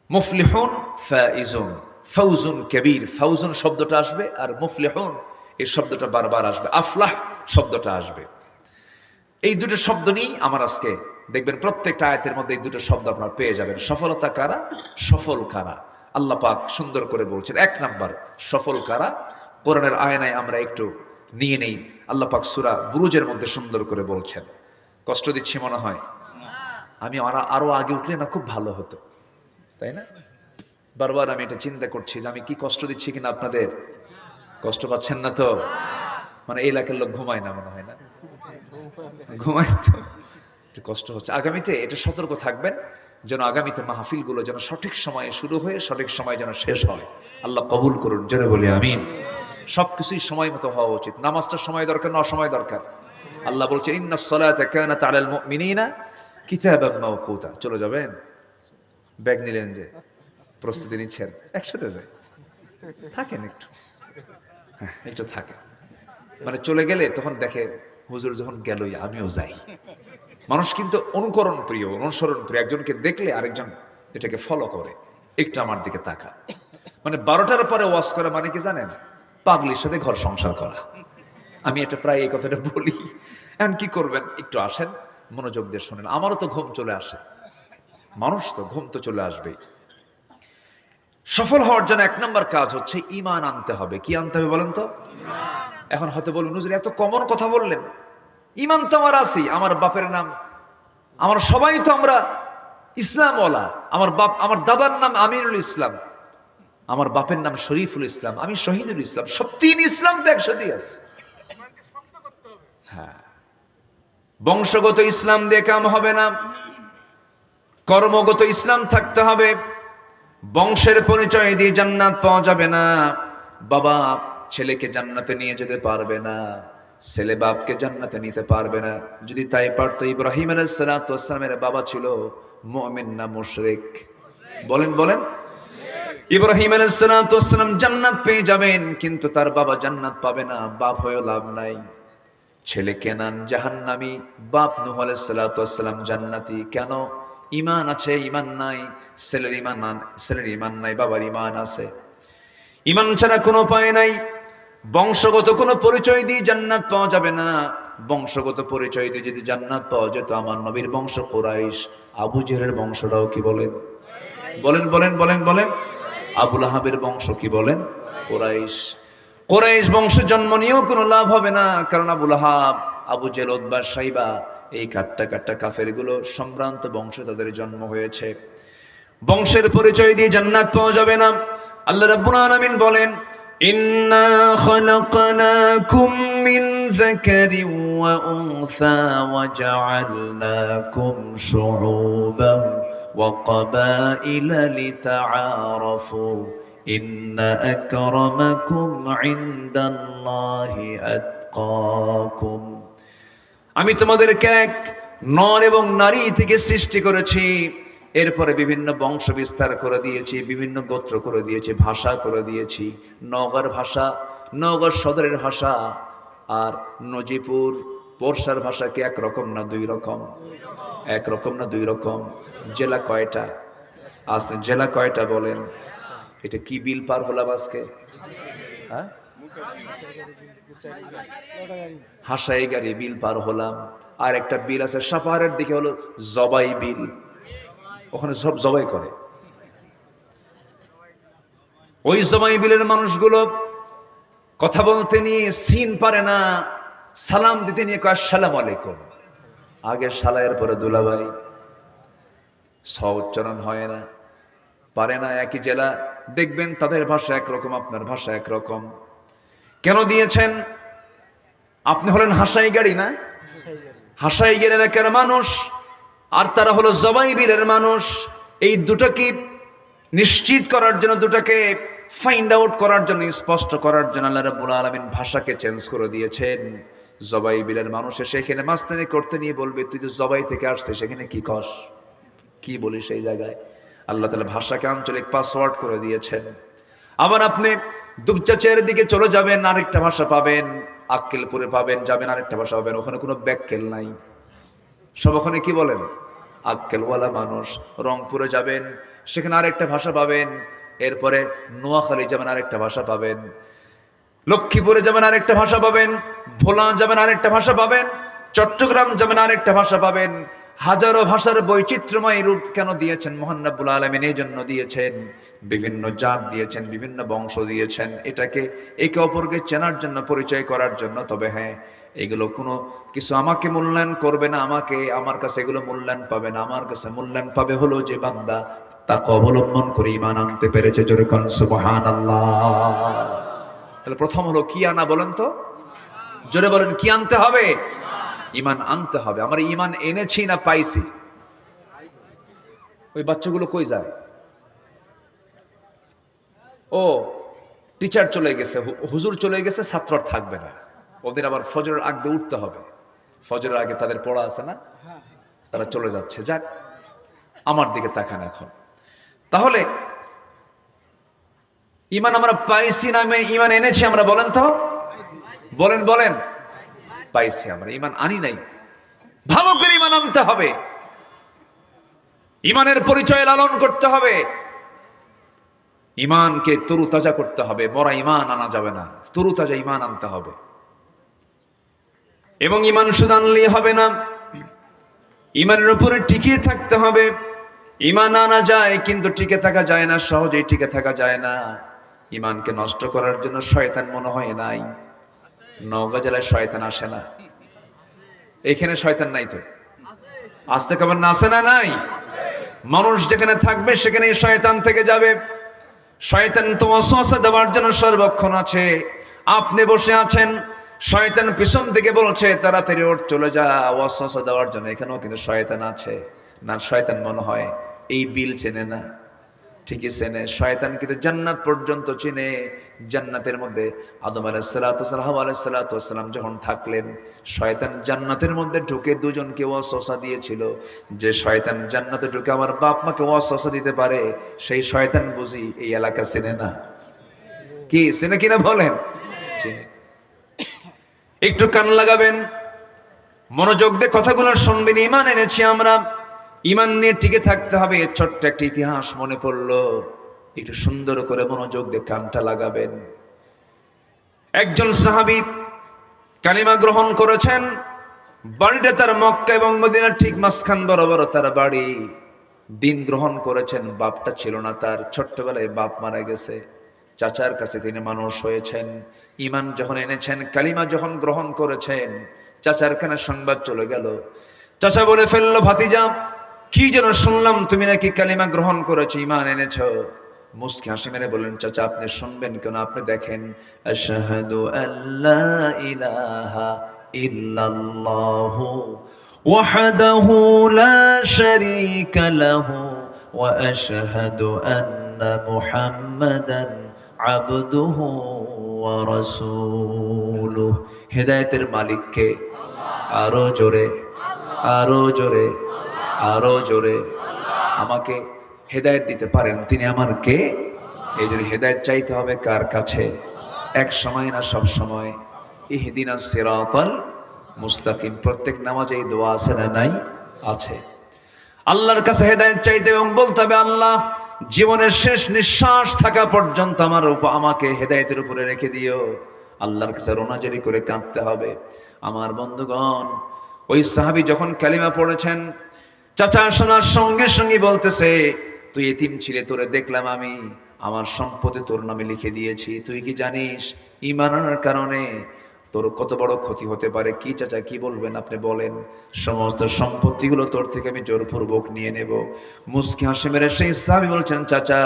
মুফলিহুন, ফাইজুন। ফাউজুন কবীর, ফাউজুন শব্দটা আসবে, আর মুফলিহুন এই শব্দটা বারবার আসবে, আফলাহ শব্দটা আসবে। এই দুটো শব্দ নিয়ে আমার আজকে দেখবেন প্রত্যেকটা আয়াতের মধ্যে এই দুটো শব্দ আপনারা পেয়ে যাবেন। সফলতা কারা, সফল কারা, আল্লাহ পাক সুন্দর করে বলছেন। 1 নাম্বার সফল কারা, কোরআনের আয়নায় আমরা একটু নিয়ে নেই। আল্লাহ পাক সূরা বুরুজের মধ্যে সুন্দর করে বলছেন। কষ্ট দিচ্ছি মনে হয়? আমি আরো আগে উঠলে না খুব ভালো হতো, তাই না? বারবার আমি এটা চিন্তা করছি যে আমি কি কষ্ট দিচ্ছি কিনা আপনাদের। কষ্ট পাচ্ছেন না তো? মানে এই এলাকার লোক ঘুমায় না মনে হয়, না ঘুমায় তো, একটু কষ্ট হচ্ছে। আগামীতে এটা সতর্ক থাকবেন যেন আগামীতে মাহফিলগুলো যেন সঠিক সময়ে শুরু হয়ে সঠিক সময় যেন শেষ হয়। আল্লাহ কবুল করুন, জোরে বলি আমিন। সবকিছুই সময় মতো হওয়া উচিত। নামাজটা সময় দরকার না অসময় দরকার? আল্লাহ বলছে ইন্নাস সালাতা কানাত আলাল মুমিনিনা কিতাবান মাওকুতা। চলে যাবেন? ব্যাগ নিলেন যে প্রস্তুতি নিচ্ছেন, একসাথে যাই, থাকেন একটু, হ্যাঁ একটু থাকেন। মানে চলে গেলে তখন দেখে হুজুর যখন গেলই আমিও যাই। মানুষ কিন্তু অনুকরণ প্রিয়, অনুসরণ প্রিয়। একজনকে দেখলে আরেকজন এটাকে ফলো করে, একটু আমার দিকে তাকা। মানে 12টার পরে ওয়াজ করা মানে কি জানেন? পাগলির সাথে ঘর সংসার করা। আমি এটা প্রায় এই কথাটা বলি। এখন কি করবেন, একটু আসেন, মনোযোগ দিয়ে শোনেন। আমারও তো ঘুম চলে আসে, মানুষ তো ঘুম তো চলে আসবেই। সফল হওয়ার জন্য 1 নম্বর কাজ হচ্ছে ঈমান আনতে হবে। কি আনতে হবে বলেন তো? এখন হয়তো বলুন হুজুর এত কমন কথা বললেন, ঈমান তো আমার আছেই। আমার বাপের নাম, আমার সবাই তো আমরা ইসলামওয়ালা। আমার দাদার নাম আমিনুল ইসলাম, আমার বাপের নাম শরীফুল ইসলাম, আমি শহীদুল ইসলাম। সব 3 ইসলাম তো একসাথে আছে। হ্যাঁ, বংশগত ইসলাম দিয়ে কাম হবে না, কর্মগত ইসলাম থাকতে হবে। বংশের পরিচয় দিয়ে জান্নাত পাওয়া যাবে না। বাবা ছেলেকে জান্নাতে নিয়ে যেতে পারবে না, ছেলে বাপকে জান্নাতে নিতে পারবে না। যদি তাই পারতো, ইব্রাহিম আলাইহিস সালাতু ওয়াস সালামের বাবা ছিল মুমিন না মুশরিক? বলেন বলেন। ইব্রাহিম আলাইহিস সালাতু ওয়াস সালাম জান্নাত পেয়ে যাবেন, কিন্তু তার বাবা জান্নাত পাবে না। বাপ হয়ে লাভ নাই। ছেলে কেনান জাহান্নামী, বাপ নূহ আলাইহিস সালাতু ওয়াস সালাম জান্নাতি। কেন? ঈমান আছে, ঈমান নাই। ছেলের ঈমান নাই, বাবার ঈমান আছে। ঈমান ছাড়া কোনো উপায় নাই। বংশগত কোনো পরিচয় দিয়ে জান্নাত পাওয়া যাবে না। বংশগত পরিচয় দিয়ে যদি জান্নাত পাওয়া যেত, আমার নবীর বংশ কুরাইশ, আবু জেহেলের বংশটাও কি বলেন? বলেন বলেন বলেন বলেন। আবু লাহাবের বংশ কি বলেন? কুরাইশ। কুরাইশ বংশে জন্ম নিয়েও কোনো লাভ হবে না, কারণ আবু লাহাব, আবু জেহেল, উতবা, শাইবা, এই কাট্টা কাট্টা কাফের গুলো সম্ভ্রান্ত বংশে তাদের জন্ম হয়েছে। বংশের পরিচয় দিয়ে জান্নাত পাওয়া যাবে না। আল্লাহ রাব্বুল আলামিন বলেন ইন্না খালাকনাকুম মিন যাকারিন ওয়া উনসা ওয়া জাআলনাকুম শুউবান ওয়া ক্বাবাইলা লিতাআরাফু ইন্না আকরামাকুম ইনদাল্লাহি আতকাকুম। আমি তোমাদেরকে এক নর এবং নারী থেকে সৃষ্টি করেছি, এরপরে বিভিন্ন বংশ বিস্তার করে দিয়েছি, বিভিন্ন গোত্র করে দিয়েছি, ভাষা করে দিয়েছি। নওগাঁর ভাষা, নওগাঁ সদরের ভাষা আর নজিপুর পোরশার ভাষা কি একরকম না 2 রকম? একরকম না 2 রকম? জেলা কয়টা আছে? জেলা কয়টা বলেন? এটা কি বিল পার হলাম আজকে? হ্যাঁ, হাসাই গাড়ি বিল পার হলাম। আর একটা বিল আছে সাপাহারের দিকে, হলো জবাই বিল। ওখানে সব জবাই করে। ওই জবাই বিলের মানুষগুলো কথা বলতে নিয়ে সিন পারে না, সালাম দিতে নিয়ে কয় আসসালামু আলাইকুম। আগে সালায়ের পরে দুলাভাই। স উচ্চারণ হয় না, পারে না। একই জেলা, দেখবেন তাদের ভাষা একরকম, আপনার ভাষা একরকম। কেন দিয়েছেন? আপনি হলেন হাসাই গাড়ি না, হাসাই গের এলাকার মানুষ, আর তারা হলো জবাই বিলের মানুষ। এই দুটাকে নিশ্চিত করার জন্য, দুটাকে ফাইন্ড আউট করার জন্য, স্পষ্ট করার জন্য আল্লাহ রাব্বুল আলামিন ভাষাকে চেঞ্জ করে দিয়েছেন। জবাই বিলের মানুষ এসে এখানে মাস্তানি করতে নিয়ে বলবে তুই তো জবাই থেকে আসছিস, সেখানে কি কস, কি বলিস সেই জায়গায়? আল্লাহ তাআলা ভাষাকে আঞ্চলিক পাসওয়ার্ড করে দিয়েছেন। আবার আপনি দুপচাচের দিকে চলে যাবেন, আরেকটা ভাষা পাবেন। আক্কেলপুরে পাবেন, যাবেন, আরেকটা ভাষা পাবেন। ওখানে কোনো ব্যাককেল নাই, সব ওখানে কি বলেন? আক্কেলওয়ালা মানুষ। রংপুরে যাবেন, সেখানে আরেকটা ভাষা পাবেন। এরপরে নোয়াখালী যাবেন, আরেকটা ভাষা পাবেন। লক্ষ্মীপুরে যাবেন, আরেকটা ভাষা পাবেন। ভোলা যাবেন, আরেকটা ভাষা পাবেন। চট্টগ্রাম যাবেন, আরেকটা ভাষা পাবেন। হাজারো ভাষার বৈচিত্র্যময় রূপ কেন দিয়েছেন? মহান রব্বুল আলামিন এই জন্য দিয়েছেন, বিভিন্ন জাত দিয়েছেন, বিভিন্ন বংশ দিয়েছেন, এটাকে একে অপরকে চেনার জন্য, পরিচয় করার জন্য। তবে হ্যাঁ, এগুলো কোনো কিছু আমাকে মূল্যায়ন করবে না, আমার কাছে এগুলো মূল্যায়ন পাবে না। আমার কাছে মূল্যায়ন পাবে হলো যে বান্দা তাকে অবলম্বন করে ঈমান আনতে পেরেছে। জোরে কোন সুবহানাল্লাহ। তাহলে প্রথম হলো কি আনা বলেন তো? জোরে বলেন, কি আনতে হবে? ঈমান আনতে হবে। আমরা ঈমান এনেছি না পাইছি? ওই বাচ্চাগুলো কই যায়? ও টিচার চলে গেছে, হুজুর চলে গেছে, ছাত্র আর থাকবে না। ওদের আবার ফজরের আগে উঠতে হবে, ফজরের আগে তাদের পড়া আছে না, তারা চলে যাচ্ছে। যাক, আমার দিকে তাকান এখন। তাহলে ঈমান আমরা পাইছি না ঈমান এনেছি আমরা? বলেন তো, বলেন বলেন। পাইছি আমরা, ঈমান আনি নাই। ভালো করে ঈমান আনতে হবে, ঈমানের পরিচয় লালন করতে হবে, ঈমানকে তরুতাজা করতে হবে। মরা ঈমান আনা যাবে না, তরুতাজা ঈমান আনতে হবে। এবং ঈমান শুধু আনলেই হবে না, ঈমানের উপরে টিকে থাকতে হবে। ঈমান আনা যায় কিন্তু টিকে থাকা যায় না, সহজেই টিকে থাকা যায় না। ঈমানকে নষ্ট করার জন্য শয়তান মনে হয় নাই? নওগাঁ জেলায় শয়তান আসে না? এখানে শয়তান নাই তো? আসতে খবর না, আসে না? নাই। মানুষ যেখানে থাকবে সেখানে শয়তান থেকে যাবে। শয়তান তো ওয়াসওয়াসা দেওয়ার জন্য সর্বক্ষণ আছে। আপনি বসে আছেন, শয়তান পিছন থেকে বলছে তাড়াতাড়ি ওঠ, চলে যা, ওয়াসওয়াসা দেওয়ার জন্য। এখানেও কিন্তু শয়তান আছে। না, শয়তান মনে হয় এই বিল চেনে না। ঠিকই চেনে। শয়তান কিন্তু জান্নাত পর্যন্ত চিনে। জান্নাতের মধ্যে আদম আলাইহিসসালাম, হাওয়া আলাইহিসসালাম যখন থাকলেন, শয়তান জান্নাতের মধ্যে ঢুকে দুজনকে ওয়াসওয়াসা দিয়েছিল যে শয়তান জান্নাতে ঢুকে আমার বাপ মাকে ওয়াসওয়াসা দিতে পারে, সেই শয়তান বুঝি এই এলাকা চেনে না? কি চেনে কিনা বলেন? চিনে। একটু কান লাগাবেন, মনোযোগ দিয়ে কথাগুলো শুনবেন। ঈমান এনেছি আমরা, ঈমান নিয়ে টিকে থাকতে হবে। ছোট্ট একটা ইতিহাস মনে পড়লো, একটু সুন্দর করে মনোযোগ দিয়ে কানটা লাগাবেন। একজন সাহাবী কালিমা গ্রহণ করেছেন, বাড়িটা তার মক্কা এবং মদিনার ঠিক মাঝখান বরাবর তার বাড়ি। দিন গ্রহণ করেছেন, বাপটা ছিল না তার, ছোট্টবেলায় বাপ মারা গেছে। চাচার কাছে তিনি মানুষ হয়েছেন। ঈমান যখন এনেছেন, কালিমা যখন গ্রহণ করেছেন, চাচার কানে সংবাদ চলে গেল। চাচা বলে ফেললো, ভাতিজা কি যেন শুনলাম, তুমি নাকি কালিমা গ্রহণ করেছো, ঈমান এনেছো। মুস্কি হাসি মেরে বললেন, চাচা আপনি শুনবেন কেন? আপনি দেখেন, আশহাদু আল্লা ইলাহা ইল্লাল্লাহু ওয়াহদাহু লা শারীকা লাহু ওয়া আশহাদু আন্না মুহাম্মাদান আবদুহু ওয়া রাসূলুহু। হেদায়েতের মালিক কে? আরো জোরে, আরো জোরে, আরো জোরে। আমাকে হেদায়েত দিতে পারেন তিনি আমার কে? এই জন্য হেদায়েত চাইতে হবে কার কাছে? এক সময় না সব সময়। ইহদিনাস সিরাতাল মুস্তাকিম। প্রত্যেক নামাজে এই দোয়া আছে না নাই? আছে। আল্লাহর কাছে হেদায়েত চাইতে এবং বলতে হবে, আল্লাহ জীবনের শেষ নিঃশ্বাস থাকা পর্যন্ত আমাকে হেদায়েতের উপরে রেখে দিও। আল্লাহর কাছে রোনাজারি করে কাঁদতে হবে। আমার বন্ধুগণ, ওই সাহাবী যখন কালিমা পড়েছেন, চাচা শোনার সঙ্গে সঙ্গে বলতেছে, তুই এতিম ছিলে, তোরে দেখলাম আমি, আমার সম্পত্তি তোর নামে লিখে দিয়েছি। তুই কি জানিস ঈমান আনার কারণে তোর কত বড় ক্ষতি হতে পারে? কি চাচা, কি বলবেন আপনি বলেন? সমস্ত সম্পত্তিগুলো তোর থেকে আমি জোরপূর্বক নিয়ে নেব। মুস্কি হাসি মেরে সেই সাহাবী বলছেন, চাচা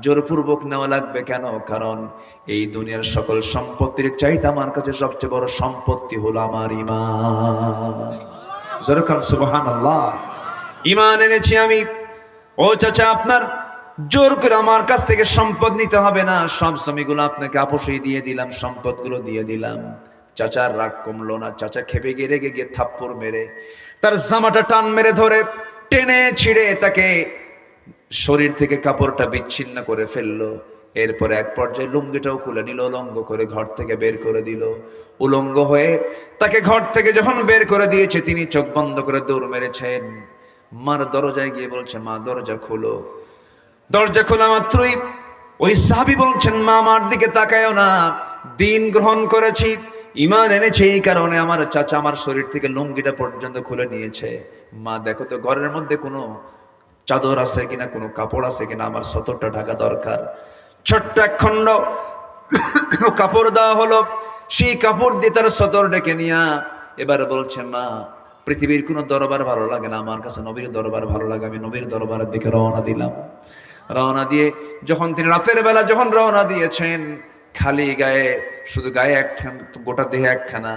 জোরপূর্বক নেওয়া লাগবে কেন? কারণ এই দুনিয়ার সকল সম্পত্তির চাইতে আমার কাছে সবচেয়ে বড় সম্পত্তি হলো আমার ঈমান। জোরে কান সুবহানাল্লাহ। ঈমান এনেছি আমি। ও চাচা, আপনার জোর করে আমার কাছ থেকে সম্পদ নিতে হবে না, সব জমিগুলো আপনাকে আপোষেই দিয়ে দিলাম, সম্পদগুলো দিয়ে দিলাম। চাচার রাগ কমলো না। চাচা খেপে গিয়ে রেগে গিয়ে থাপ্পড় মেরে তার জামাটা টান মেরে ধরে টেনে ছিঁড়ে তাকে শরীর থেকে কাপড়টা বিচ্ছিন্ন করে ফেললো। এরপরে এক পর্যায়ে লুঙ্গিটাও খুলে নিল, উলঙ্গ করে ঘর থেকে বের করে দিল। উলঙ্গ হয়ে তাকে ঘর থেকে যখন বের করে দিয়েছে, তিনি চোখ বন্ধ করে দৌড় মেরেছেন। মার দরজায় গিয়ে বলছে, মা দরজা খোলো। দরজা খোলা মাত্রই ওই সাহাবী বলছেন, মা আমার দিকে তাকায়ও না, দিন গ্রহণ করেছি, ঈমান এনেছে, এই কারণে আমার চাচা আমার শরীর থেকে লুঙ্গিটা পর্যন্ত খুলে নিয়েছে। মা দেখো তো ঘরের মধ্যে কোনো চাদর আছে কিনা, কোনো কাপড় আছে কিনা, আমার সতরটা ঢাকা দরকার। ছোট্ট এক খণ্ড কাপড় দেওয়া হলো, সেই কাপড় দিয়ে তার সতর ডেকে নিয়া এবার বলছে, মা পৃথিবীর কোনো দরবার ভালো লাগে না, আমার কাছে নবীর দরবার ভালো লাগে, আমি নবীর দরবারের দিকে রওনা দিলাম। রওনা দিয়ে যখন তিনি রাতের বেলা যখন রওনা দিয়েছেন, খালি গায়ে, শুধু গায়ে একখানা, গোটা দেহে একখানা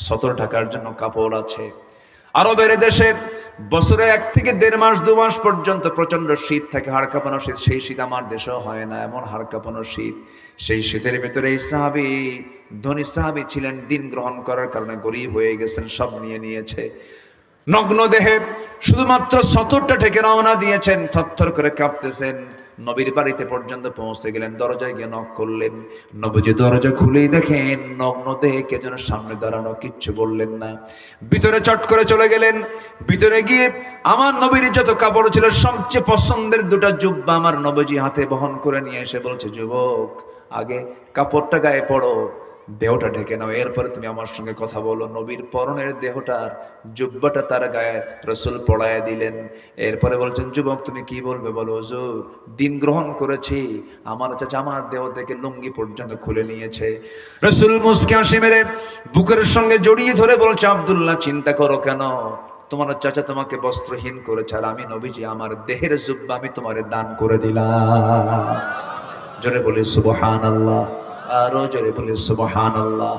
সতর ঢাকার জন্য কাপড় আছে। আরবের দেশে বছরে 1 থেকে 1.5 মাস 2 মাস পর্যন্ত প্রচন্ড শীত থাকে, হাড় কাঁপানো শীত। সেই শীত আমার দেশেও হয় না, এমন হাড় কাঁপানো শীত। সেই শীতের ভিতরে এই সাহাবী, ধনী সাহাবী ছিলেন, দিন গ্রহণ করার কারণে গরিব হয়ে গেছেন, সব নিয়ে নিয়েছে। নগ্ন দেহে শুধুমাত্র সতরটা ঢেকে রওনা দিয়েছেন, থরথর করে কাঁপতেছেন। নবীর বাড়িতে পর্যন্ত পৌঁছে গেলেন, দরজায় গিয়ে নক করলেন। নবীজি দরজা খুলেই দেখেন নগ্ন দেহে কে যেন সামনে দাঁড়ানো, কিচ্ছু বললেন না। ভিতরে চট করে চলে গেলেন। ভিতরে গিয়ে আমার নবীর যত কাপড় ছিল সবচেয়ে পছন্দের 2টা জুব্বা আমার নবীজি হাতে বহন করে নিয়ে এসে বলছে, যুবক আগে কাপড়টা গায়ে পড়ো, দেহটা ঢেকে নাও, এরপরে তুমি আমার সঙ্গে কথা বলো। নবীর পরনের দেহটার জুব্বাটা তার গায়ে রাসূল পড়ায় দিলেন। এরপরে বলছেন, যুবক তুমি কি বলবে বলো। হুজুর দিন গ্রহণ করেছি, আমার চাচা আমার দেহ থেকে লুঙ্গি পর্যন্ত খুলে নিয়েছে। রাসূল মুস্কি হাসি মেরে বুকের সঙ্গে জড়িয়ে ধরে বলছে, আব্দুল্লাহ চিন্তা করো কেন, তোমার চাচা তোমাকে বস্ত্রহীন করেছে, আর আমি নবীজি আমার দেহের জুব্বা আমি তোমারে দান করে দিলাম। জোরে বলি সুবহানাল্লাহ, আরো জোরে বলি সুবহানাল্লাহ।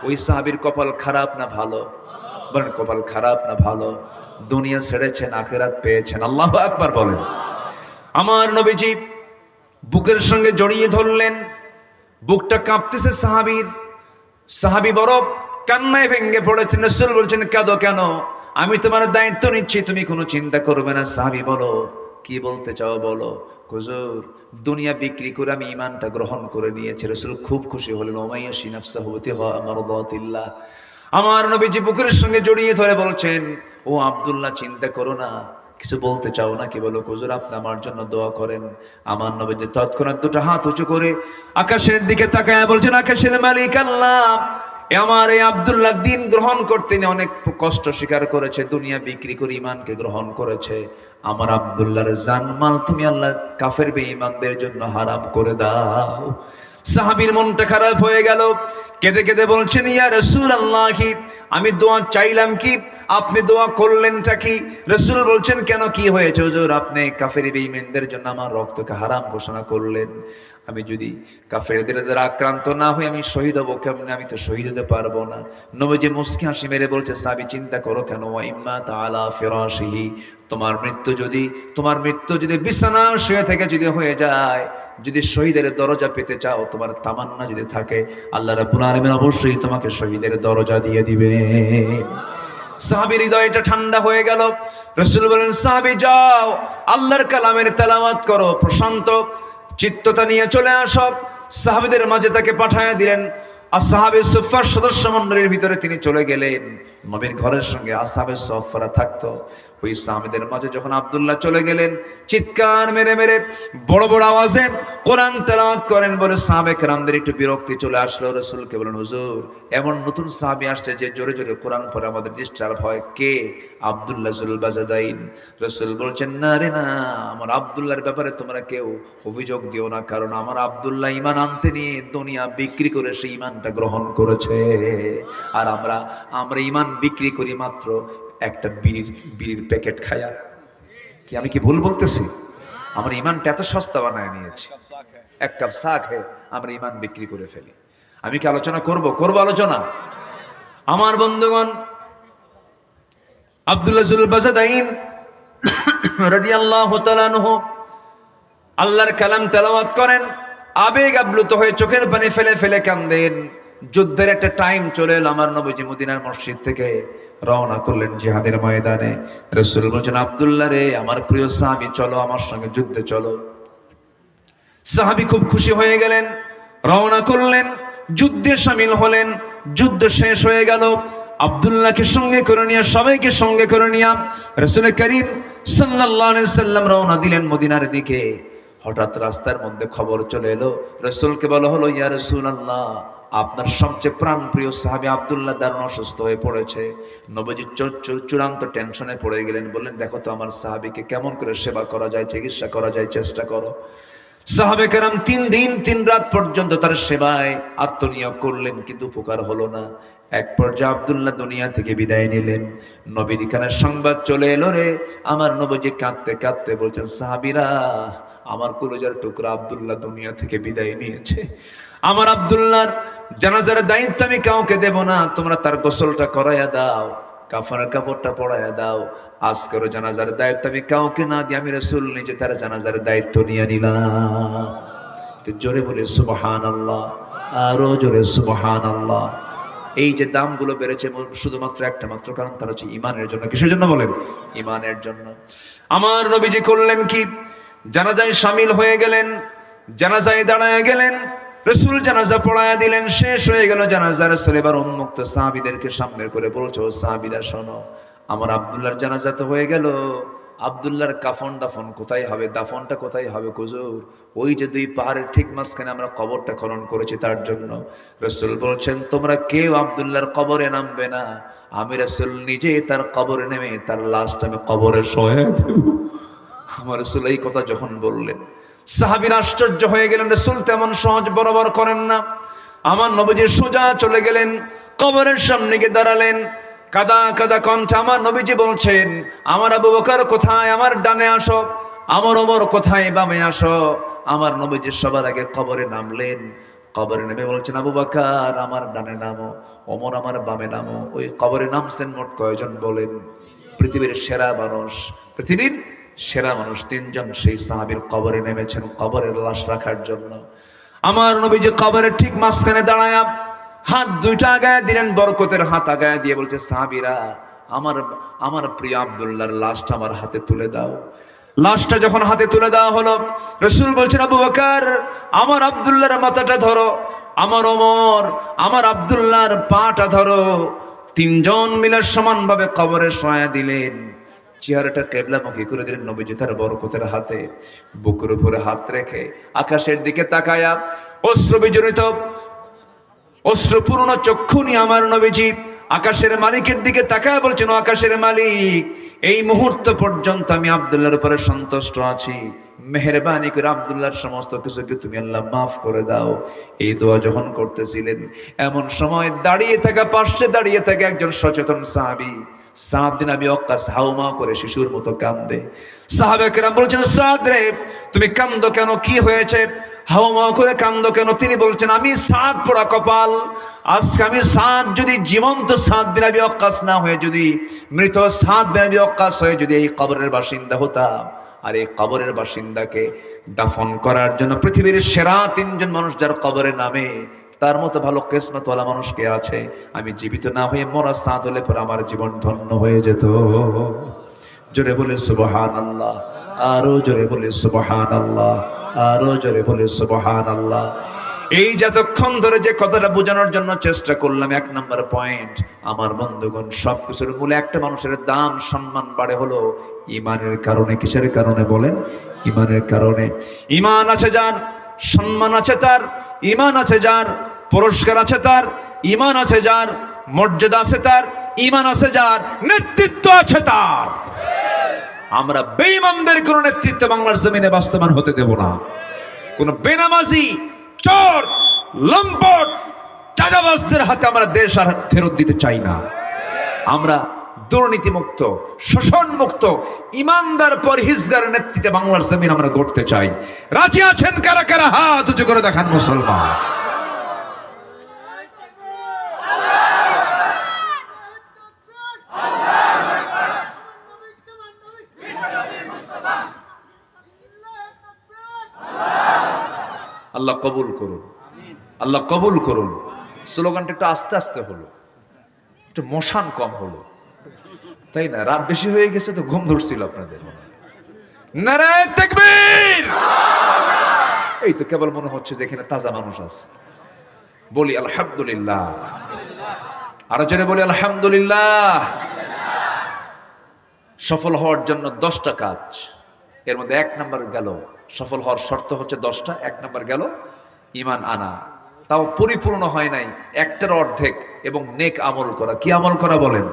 ওই সাহাবীর কপাল খারাপ না ভালো? বলেন কপাল খারাপ না ভালো? দুনিয়া ছেড়েছেন, আখিরাত পেয়েছেন। আল্লাহু আকবার বলেন। আমার নবীজি বুকের সঙ্গে জড়িয়ে ধরলেন, বুকটা কাঁপতেছে সাহাবীর। সাহাবী বড় কান্নায় ভেঙে পড়েছেন। রাসূল বলছেন, কাঁদো কেন? আমি তোমার দায়িত্ব নিচ্ছি, তুমি কোনো চিন্তা করবে না। সাহাবী বলো, কি বলতে চাও বলো। হুজুর দুনিয়া বিক্রি করে আমি ঈমানটা গ্রহণ করে নিয়েছি। রাসূল খুব খুশি হলেন। ওমাইয়াশি নাফসাহু বিতিগা মারদাতিল্লাহ। আমার নবীজি বুকের সঙ্গে জড়িয়ে ধরে বলছেন, ও আব্দুল্লাহ চিন্তা করো না, কিছু বলতে চাও না কি বলো। হুজুর আপনি আমার জন্য দোয়া করেন। আমার নবীজি তৎক্ষণাৎ 2টা হাত উঁচু করে আকাশের দিকে তাকায় বলছেন, আকাশের মালিক আল্লাহ, আমার এই আব্দুল্লাহ দিন গ্রহণ করতে অনেক কষ্ট স্বীকার করেছে, দুনিয়া বিক্রি করে ঈমানকে গ্রহণ করেছে। আমার আব্দুল্লাহর জানমাল তুমি আল্লাহ কাফের বেঈমানদের জন্য হারাম করে দাও। সাহাবীর মনটা খারাপ হয়ে গেল, কেঁদে কেঁদে বলছেন, ইয়া রাসূলুল্লাহ আমি দোয়া চাইলাম কি, আপনি দোয়া করলেনটা কি? রাসূল বলছেন, কেন কি হয়েছে হুজুর? আপনি কাফের বেঈমানদের জন্য আমার রক্তকে হারাম ঘোষণা করলেন। আমি যদি কাফেরদের দ্বারা আক্রান্ত না হই আমি শহীদ হব কেমনে? আমি তো শহীদ হতে পারবো না। নবীজি মুস্কি হাসি মেরে বলছে, সাহাবী চিন্তা করো কেন? ওয়া ইম্মা তাআলা ফিরাশিহি, তোমার মৃত্যু যদি বিছানা শুয়ে থেকে যদি হয়ে যায়, যদি শহীদের দরজা পেতে চাও, তোমার তামান্না যদি থাকে, আল্লাহ রাব্বুল আলামিন অবশ্যই তোমাকে শহীদের দরজা দিয়ে দিবে। সাহাবীর হৃদয়টা ঠান্ডা হয়ে গেল। রাসূল বলেন, সাহাবী যাও আল্লাহর কালামের তেলাওয়াত করো, প্রশান্ত চিত্ততা নিয়ে চলে আসো। সাহাবীদের মাঝে তাকে পাঠায়া দিলেন। আসহাবে সুফফার সদস্য মণ্ডলীর ভিতরে তিনি চলে গেলেন। নবীর ঘরের সঙ্গে আসহাবে সুফফারা থাকতো। ওই সাহাবীদের মাঝে যখন আব্দুল্লাহ চলে গেলেন, চিৎকার মেরে মেরে বড় বড় আওয়াজে কোরআন তেলাওয়াত করেন বলে সাহাবে কেরামদের একটু বিরক্তি চলে আসলো। রাসূলকে বলেন, হুজুর এমন নতুন সাহাবী আসছে যে জোরে জোরে কোরআন পড়ে আমাদের ডিস্টার্ব হয়। কে? আব্দুল্লাহ জুল বাজাদাইন। রাসূল বলছেন, না রে না, আমার আব্দুল্লাহর ব্যাপারে তোমরা কেউ অভিযোগ দিও না, কারণ আমার আব্দুল্লাহ ঈমান আনতে নিয়ে দুনিয়া বিক্রি করে সেই ঈমানটা গ্রহণ করেছে। আর আমরা ঈমান বিক্রি করি মাত্র একটা বিড়ির প্যাকেট খায়া। কি আমি কি ভুল বলতেছি? আমার ঈমানটা এত সস্তা বানায় নিয়েছি, 1 কাপ চা খেয়ে আমরা ঈমান বিক্রি করে ফেলি। আমি কি আলোচনা করব আলোচনা? আমার বন্ধুগণ, আব্দুল্লাহ জুল বাজাদাইন রাদিয়াল্লাহু তাআলা আনহু আল্লাহর কালাম তেলাওয়াত করেন, আবেগ আপ্লুত হয়ে চোখের পানি ফেলে ফেলে কাঁদেন। যুদ্ধের একটা টাইম চলে এলো। আমার নবীজি মদিনার মসজিদ থেকে রওনা করলেন জিহাদের ময়দানে। রাসূল বলেন, আব্দুল্লাহ রে, আমার প্রিয় সাহাবী, চলো আমার সঙ্গে যুদ্ধে চলো। সাহাবী খুব খুশি হয়ে গেলেন, রওনা করলেন, যুদ্ধে শামিল হলেন। যুদ্ধ শেষ হয়ে গেল। আব্দুল্লাহকে সঙ্গে করে নিয়ে, সবাইকে সঙ্গে করে নিয়ে রাসূল করিম সাল্লাল্লাহু আলাইহি সাল্লাম রওনা দিলেন মদিনার দিকে। হঠাৎ রাস্তার মধ্যে খবর চলে এলো, রাসূলকে বলা হলো, ইয়া রাসূলুল্লাহ আপনার সবচেয়ে প্রাণপ্রিয় সাহাবী আব্দুল্লাহ দারুণ অসুস্থ হয়ে পড়েছে। নবীজি চূড়ান্ত টেনশনে পড়ে গেলেন, বললেন দেখো তো আমার সাহাবীকে কেমন করে সেবা করা যায়, চিকিৎসা করা যায়, চেষ্টা করো। সাহাবে কেরাম 3 দিন 3 রাত পর্যন্ত তার সেবায় আত্মনিয়োগ করলেন, কিন্তু উপকার হলো না। এক পর্যায়ে আব্দুল্লাহ দুনিয়া থেকে বিদায় নিলেন। নবীর কানে সংবাদ চলে এলো রে, আমার নবীজি কাঁদতে কাঁদতে বলছেন, সাহাবীরা আমার কলিজার টুকরা আব্দুল্লাহ দুনিয়া থেকে বিদায় নিয়েছে। আমার আব্দুল্লাহর জানাজার দায়িত্ব আমি কাউকে দেব না, তোমরা তার গোসলটা করাইয়া দাও, কাফনের কাপড়টা পরাইয়া দাও। আজকের জানাজার দায়িত্ব আমি কাউকে না দিয়ে আমি রাসূল নিজে তার জানাজার দায়িত্ব নিয়ে নিলাম। জোরে বলে সুবহানাল্লাহ, আরো জোরে সুবহানাল্লাহ। এই যে দামগুলো বেড়েছে শুধুমাত্র একটা মাত্র কারণ, তার হচ্ছে ইমানের জন্য। কিসের জন্য বলেন? ইমানের জন্য। আমার নবীজি করলেন কি, জানাজায় শামিল হয়ে গেলেন, জানাজায় দাঁড়ায় গেলেন, রাসূল জানাজা পড়ায়া দিলেন, শেষ হয়ে গেল জানাজা। রাসূল এবার উন্মুক্ত সাহাবীদেরকে সামনে করে বলছো, সাহাবীরা শোনো, আমার আব্দুল্লাহর জানাজা তো হয়ে গেল, আব্দুল্লাহর কাফন দাফন কোথায় হবে, দাফনটা কোথায় হবে হুজুর? ওই যে 2 পাহাড়ের ঠিক মাঝখানে আমরা কবরটা খনন করেছি তার জন্য। রাসূল বলছেন, তোমরা কেউ আব্দুল্লাহর কবরে নামবে না, আমি রাসূল নিজে তার কবরে নেমে তার লাশটা আমি কবরে শোয়া দেব। আমার রাসূল এই কথা যখন বললেন, সাহাবীরা আশ্চর্য হয়ে গেলেন, রাসূল তেমন সহজ বরাবর করেন না। আমার নবীজি সোজা চলে গেলেন, কবরের সামনে গিয়ে দাঁড়ালেন, কাদা কাদা কণ্ঠে আমার নবীজি বলছেন, আমার আবু বকর কোথায়, আমার ডানে আসো, আমার ওমর কোথায়, বামে আসো। আমার নবীজি সবার আগে কবরে নামলেন, কবরে নেমে বলছেন, আবু বকর আমার ডানে নামো, ওমর আমার বামে নামো। ওই কবরে নামছেন মোট কয়জন বলেন? পৃথিবীর সেরা মানুষ, পৃথিবীর সেরা মানুষ 3 জন সেই সাহাবীর কবরে নেমেছেন কবরের লাশ রাখার জন্য। আমার নবীজি কবরের ঠিক মাঝখানে দাঁড়ায়া হাত 2টা আগায় দিলেন, বরকতের হাত আগায় দিয়ে বলছে, সাহাবীরা আমার প্রিয় আব্দুল্লাহর লাশটা আমার হাতে তুলে দাও। লাশটা যখন হাতে তুলে দেওয়া হলো, রাসূল বলছেন, আবু বকর আমার আব্দুল্লাহর মাথাটা ধরো, আমার ওমর আমার আব্দুল্লাহর পাটা ধরো। 3 জন মিলে সমানভাবে কবরে শোয়া দিলেন। চেহারাটা কিবলামুখী করে দিলেন নবীজি তার বরকতের হাতে, বুকের উপরে হাত রেখে আকাশের দিকে তাকায়া অশ্রু বিজড়িত অশ্রুপূর্ণ চক্ষু নিয়ে আমার নবীজি আকাশের মালিকের দিকে তাকায় বলছেন, ও আকাশের মালিক, এই মুহূর্ত পর্যন্ত আমি আব্দুল্লাহর উপরে সন্তুষ্ট আছি, মেহেরবানি করে আব্দুল্লাহর সমস্ত কিছুকে তুমি আল্লাহ মাফ করে দাও। এই দোয়া যখন করতেছিলেন, এমন সময় পাশে দাঁড়িয়ে থাকে একজন সচেতন সাহাবী, সাদ বিন আবি ওয়াক্কাস হাউমাউ করে শিশুর মতো কান্দে। সাহাবা কেরাম বলছেন, সাদ রে তুমি কান্দো কেন, কি হয়েছে? হাউমাউ করে কান্দো কেন? তিনি বলছেন, আমি সাদ পোড়া কপাল, আজকে আমি সাদ যদি জীবন্ত সাদ বিন আবি ওয়াক্কাস না হয়ে যদি মৃত সাদ বিন আবি ওয়াক্কাস হয়ে যদি এই কবরের বাসিন্দা হতাম, আর এই কবরের বাসিন্দাকে দাফন করার জন্য পৃথিবীর সেরা 3 জন মানুষ যার কবরে নামে, তার মতো ভালো কিসমতওয়ালা মানুষ কে আছে? আমি জীবিত না হয়ে মরা সাদ হলে পরে আমার জীবন ধন্য হয়ে যেত। জোরে বলে সুবহানাল্লাহ, আরো জোরে বলে সুবহানাল্লাহ, আরো জোরে বলে সুবহানাল্লাহ। এই যতক্ষণ ধরে যে কথাটা বোঝানোর জন্য চেষ্টা করলাম, 1 নম্বর পয়েন্ট, আমার বন্ধুগণ, সবকিছুর মূলে একটা মানুষের দাম সম্মান বাড়ে হলো ইমানের কারণে। কিসের কারণে বলেন? ইমানের কারণে। ইমান আছে যার, সম্মান আছে তার, ইমান আছে যার, পুরস্কার আছে তার, ইমান আছে যার, মর্যাদা আছে তার, ইমান আছে যার, নেতৃত্ব আছে তার। আমরা বেঈমানদের কোন নেতৃত্ব বাংলার জমিনে বাস্তবায়ন হতে দেব না। কোন বেনামাজি, চোর, লম্পট, চাঁদাবাজদের হাতে আমরা দেশ আর ফেরত দিতে চাই না। আমরা দুর্নীতিমুক্ত, শোষণমুক্ত, ইমানদার পরহেজগার নেতৃত্বে বাংলার জমিন আমরা গড়তে চাই। রাজি আছেন কারা কারা? হাত উঁচু করে দেখান মুসলমান। আল্লাহ কবুল করুন, আল্লাহ কবুল করুন। স্লোগানটা একটু আস্তে আস্তে হলো, একটু মশান কম হলো, তাই না? রাত বেশি হয়ে গেছে তো ঘুম ধরছিল আপনাদের। নারায়ে তাকবীর! এই তো কেবল মনে হচ্ছে যে এখানে তাজা মানুষ আছে। বলি আলহামদুলিল্লাহ, আরো জোরে বলি আলহামদুলিল্লাহ। সফল হওয়ার জন্য 10টা কাজ, এর মধ্যে 1 নাম্বার গেল। সফল হওয়ার শর্ত হচ্ছে 10টা, 1 নাম্বার গেল ইমান আনা। তাও পরিপূর্ণ হয় নাই, একটার অর্ধেক, এবং নেক আমল করা। কি আমল করা বলেন?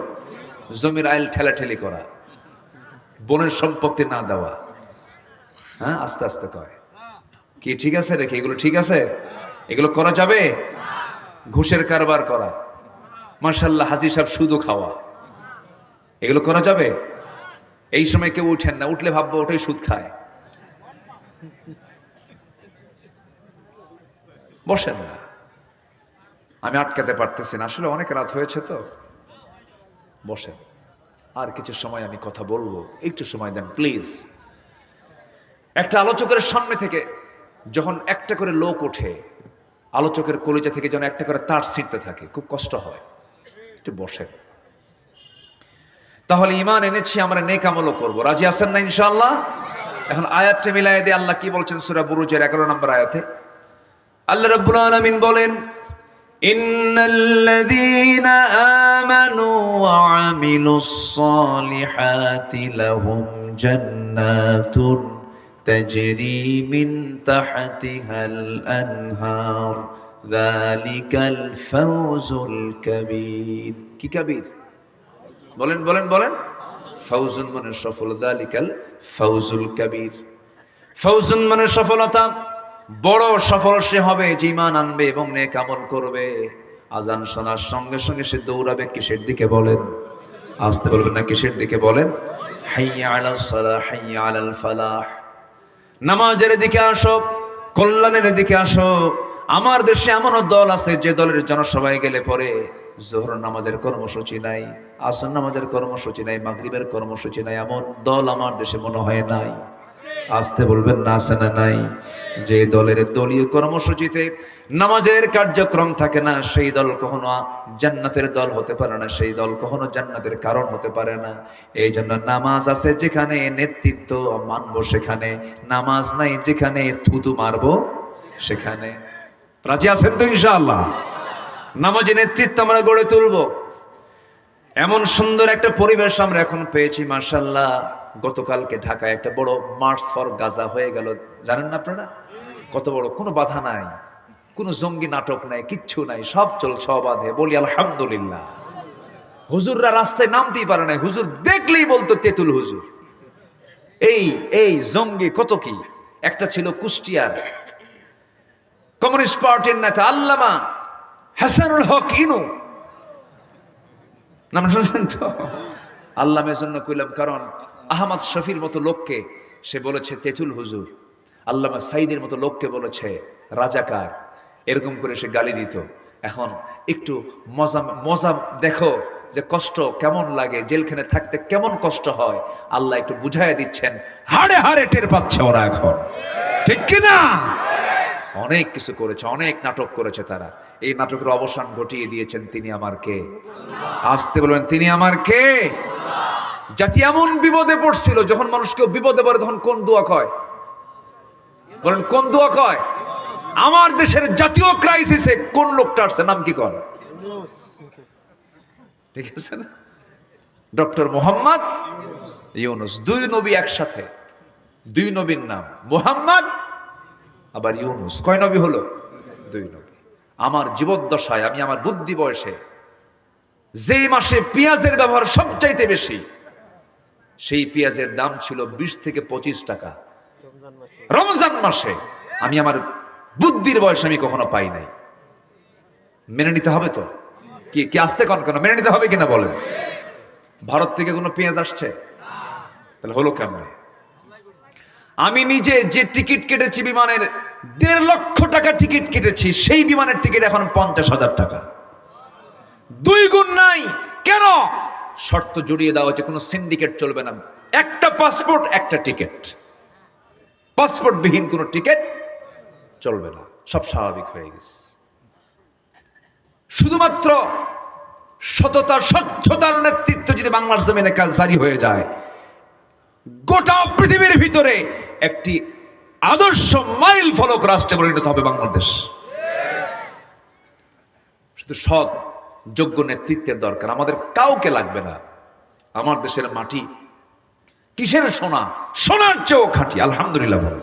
জমির আইল ঠেলাঠেলি করা, বোনের সম্পত্তি না দেওয়া। হ্যাঁ, আস্তে আস্তে কয় কি ঠিক আছে রেখে, এগুলো ঠিক আছে? এগুলো করা যাবে? ঘুষের কারবার করা, মাশাআল্লাহ হাজী সাহেব সুদও খাওয়া, এগুলো করা যাবে? এই সময় কেউ উঠেন না, উঠলে ভাববো ওটাই সুদ খায়। বসেন না, আমি আটকাতে পারতেছি না, আসলে অনেক রাত হয়েছে তো। বসেন, আর কিছু সময় আমি কথা বলবো, একটু সময় দেন প্লিজ। একটা আলোচকের সামনে থেকে যখন একটা করে লোক ওঠে, আলোচকের কলিজা থেকে যেন একটা করে তার ছিঁড়তে থাকে, খুব কষ্ট হয়। একটু বসেন। তাহলে ঈমান এনেছি আমরা, নেক আমলও করব। রাজি আছেন না ইনশাআল্লাহ? এখন আয়াতটা মিলাই দিয়ে আল্লাহ কি বলছেন সূরা বুরুজের 11 নম্বর আয়াতে? আল্লাহ রাব্বুল আলামিন বলেন, ইন্নাল্লাযীনা আমানু ওয়া আমিলুস সালিহাতি লাহুম জান্নাতুন তাজরি মিন তাহতিহাল আনহার যালিকাল ফাওজুল কাবীর। কি কাবীর? বলেন বলেন বলেন। ফাউজুন মানে সফল, যালিকাল ফাউজুল কাবীর। ফাউজুন মানে সফলতা, বড় সফল সে হবে যে ঈমান আনবে এবং নেক আমল করবে। আজান শোনার সঙ্গে সঙ্গে সে দৌড়াবে কিসের দিকে বলেন? আসতে বলবেন না, কিসের দিকে বলেন? হাইয়া আলাস সালাহ, হাইয়া আলাল ফালাহ। নামাজের দিকে আসো, কল্যাণের দিকে আসো। আমার দেশে এমন দল আছে যে দলের জনসভায় গেলে পরে জোহর নামাজের কর্মসূচি নাই, আসর নামাজের কর্মসূচি নাই, মাগরিবের কর্মসূচি নাই। এমন দল আমার দেশে মনে হয় নাই। আসতে বলবেন না, আছে না নাই? যে দলের দলীয় কর্মসূচিতে নামাজের কার্যক্রম থাকে না, সেই দল কখনো জান্নাতের দল হতে পারে না, সেই দল কখনো জান্নাতের কারণ হতে পারে না। এই জন্য নামাজ আছে যেখানে নেতৃত্ব মানবো সেখানে, নামাজ নাই যেখানে থুতু মারবো সেখানে। রাজি আছেন তো ইনশাআল্লাহ? নামাজে নেতৃত্ব আমরা গড়ে তুলবো। এমন সুন্দর একটা পরিবেশ আমরা এখন পেয়েছি মাশাআল্লাহ। গতকালকে ঢাকায় একটা বড় মার্চ ফর গাজা হয়ে গেল, জানেন না আপনারা? কত বড়, কোনো বাধা নাই, কোনো জঙ্গি নাটক নাই, কিচ্ছু নাই, সব চলছে অবাধে। বলি আলহামদুলিল্লাহ। হুজুররা রাস্তায় নামতেই পারে না, হুজুর দেখলেই বলতো তেতুল হুজুর। এই এই জঙ্গি কত কি। একটা ছিল কুষ্টিয়ার কমিউনিস্ট পার্টির নেতা আল্লামা হাসানুল হক ইনু, নাম শুনছেন তো? আল্লামের জন্য কইলাম, কারণ আহমদ শফির মতো লোককে সে বলেছে তেতুল হুজুর, আল্লামা সাইদের মতো লোককে বলেছে রাজাকার, এরকম করে সে গালি দিত। এখন একটু মজা মজা দেখো যে কষ্ট কেমন লাগে, জেলখানে থাকতে কেমন কষ্ট হয়, আল্লাহ একটু বুঝাইয়া দিচ্ছেন। হাড়ে হাড়ে টের পাচ্ছে ওরা এখন, ঠিক কিনা? অনেক কিছু করেছে, অনেক নাটক করেছে তারা। এই নাটকের অবসান ঘটিয়ে দিয়েছেন তিনি আমার কে? আসতে বলবেন, তিনি আমার কে? জাতি এমন বিপদে পড়ছিল, যখন মানুষ কেউ বিপদে পড়ে তখন কোন দোয়া কয়? বলেন কোন দোয়া কয়? আমার দেশের জাতীয় ক্রাইসিসে কোন লোকটা আসছে, নাম কি কর? ঠিক আছে না? ডক্টর মোহাম্মদ ইউনুস। দুই নবী একসাথে, দুই নবীর নাম মোহাম্মদ আবার ইউনুস। কয় নবী হলো? দুই নবী। আমার জীবদ্দশায়, আমি আমার বুদ্ধি বয়সে যেই মাসে পেঁয়াজের ব্যবহার সবচাইতে বেশি, সেই পেঁয়াজের দাম ছিল 20 থেকে 25 টাকা রমজান মাসে। আমি আমার বুদ্ধির বয়সে আমি কখনো পাই নাই। মেনে নিতে হবে তো? কি কি আসতে কন কেন? মেনে নিতে হবে কিনা বলেন? ভারত থেকে কোনো পেঁয়াজ আসছে? তাহলে হলো কেমন? আমি নিজে যে টিকিট কেটেছি বিমানের, 1.5 লক্ষ টাকা টিকিট কেটেছি, সেই বিমানের টিকিট এখন 50,000 টাকা, 2 গুণ নাই। কেন? শর্ত জড়িয়ে দেওয়া হচ্ছে, কোনো সিন্ডিকেট চলবে না, একটা পাসপোর্ট একটা টিকিট, পাসপোর্ট বিহীন কোনো টিকিট চলবে না। সব স্বাভাবিক হয়ে গেছে। শুধুমাত্র সততা স্বচ্ছতার নেতৃত্ব যদি বাংলার জমিনে জারি হয়ে যায়, গোটা পৃথিবীর ভিতরে একটি আদর্শ মাইল ফলক রাষ্ট্রে পরিণত হবে বাংলাদেশ। শুধু সৎ যোগ্য নেতৃত্বের দরকার, আমাদের কাউকে লাগবে না। আমার দেশের মাটি কিসের সোনা? সোনার চেয়েও খাঁটি, আলহামদুলিল্লাহ বলে।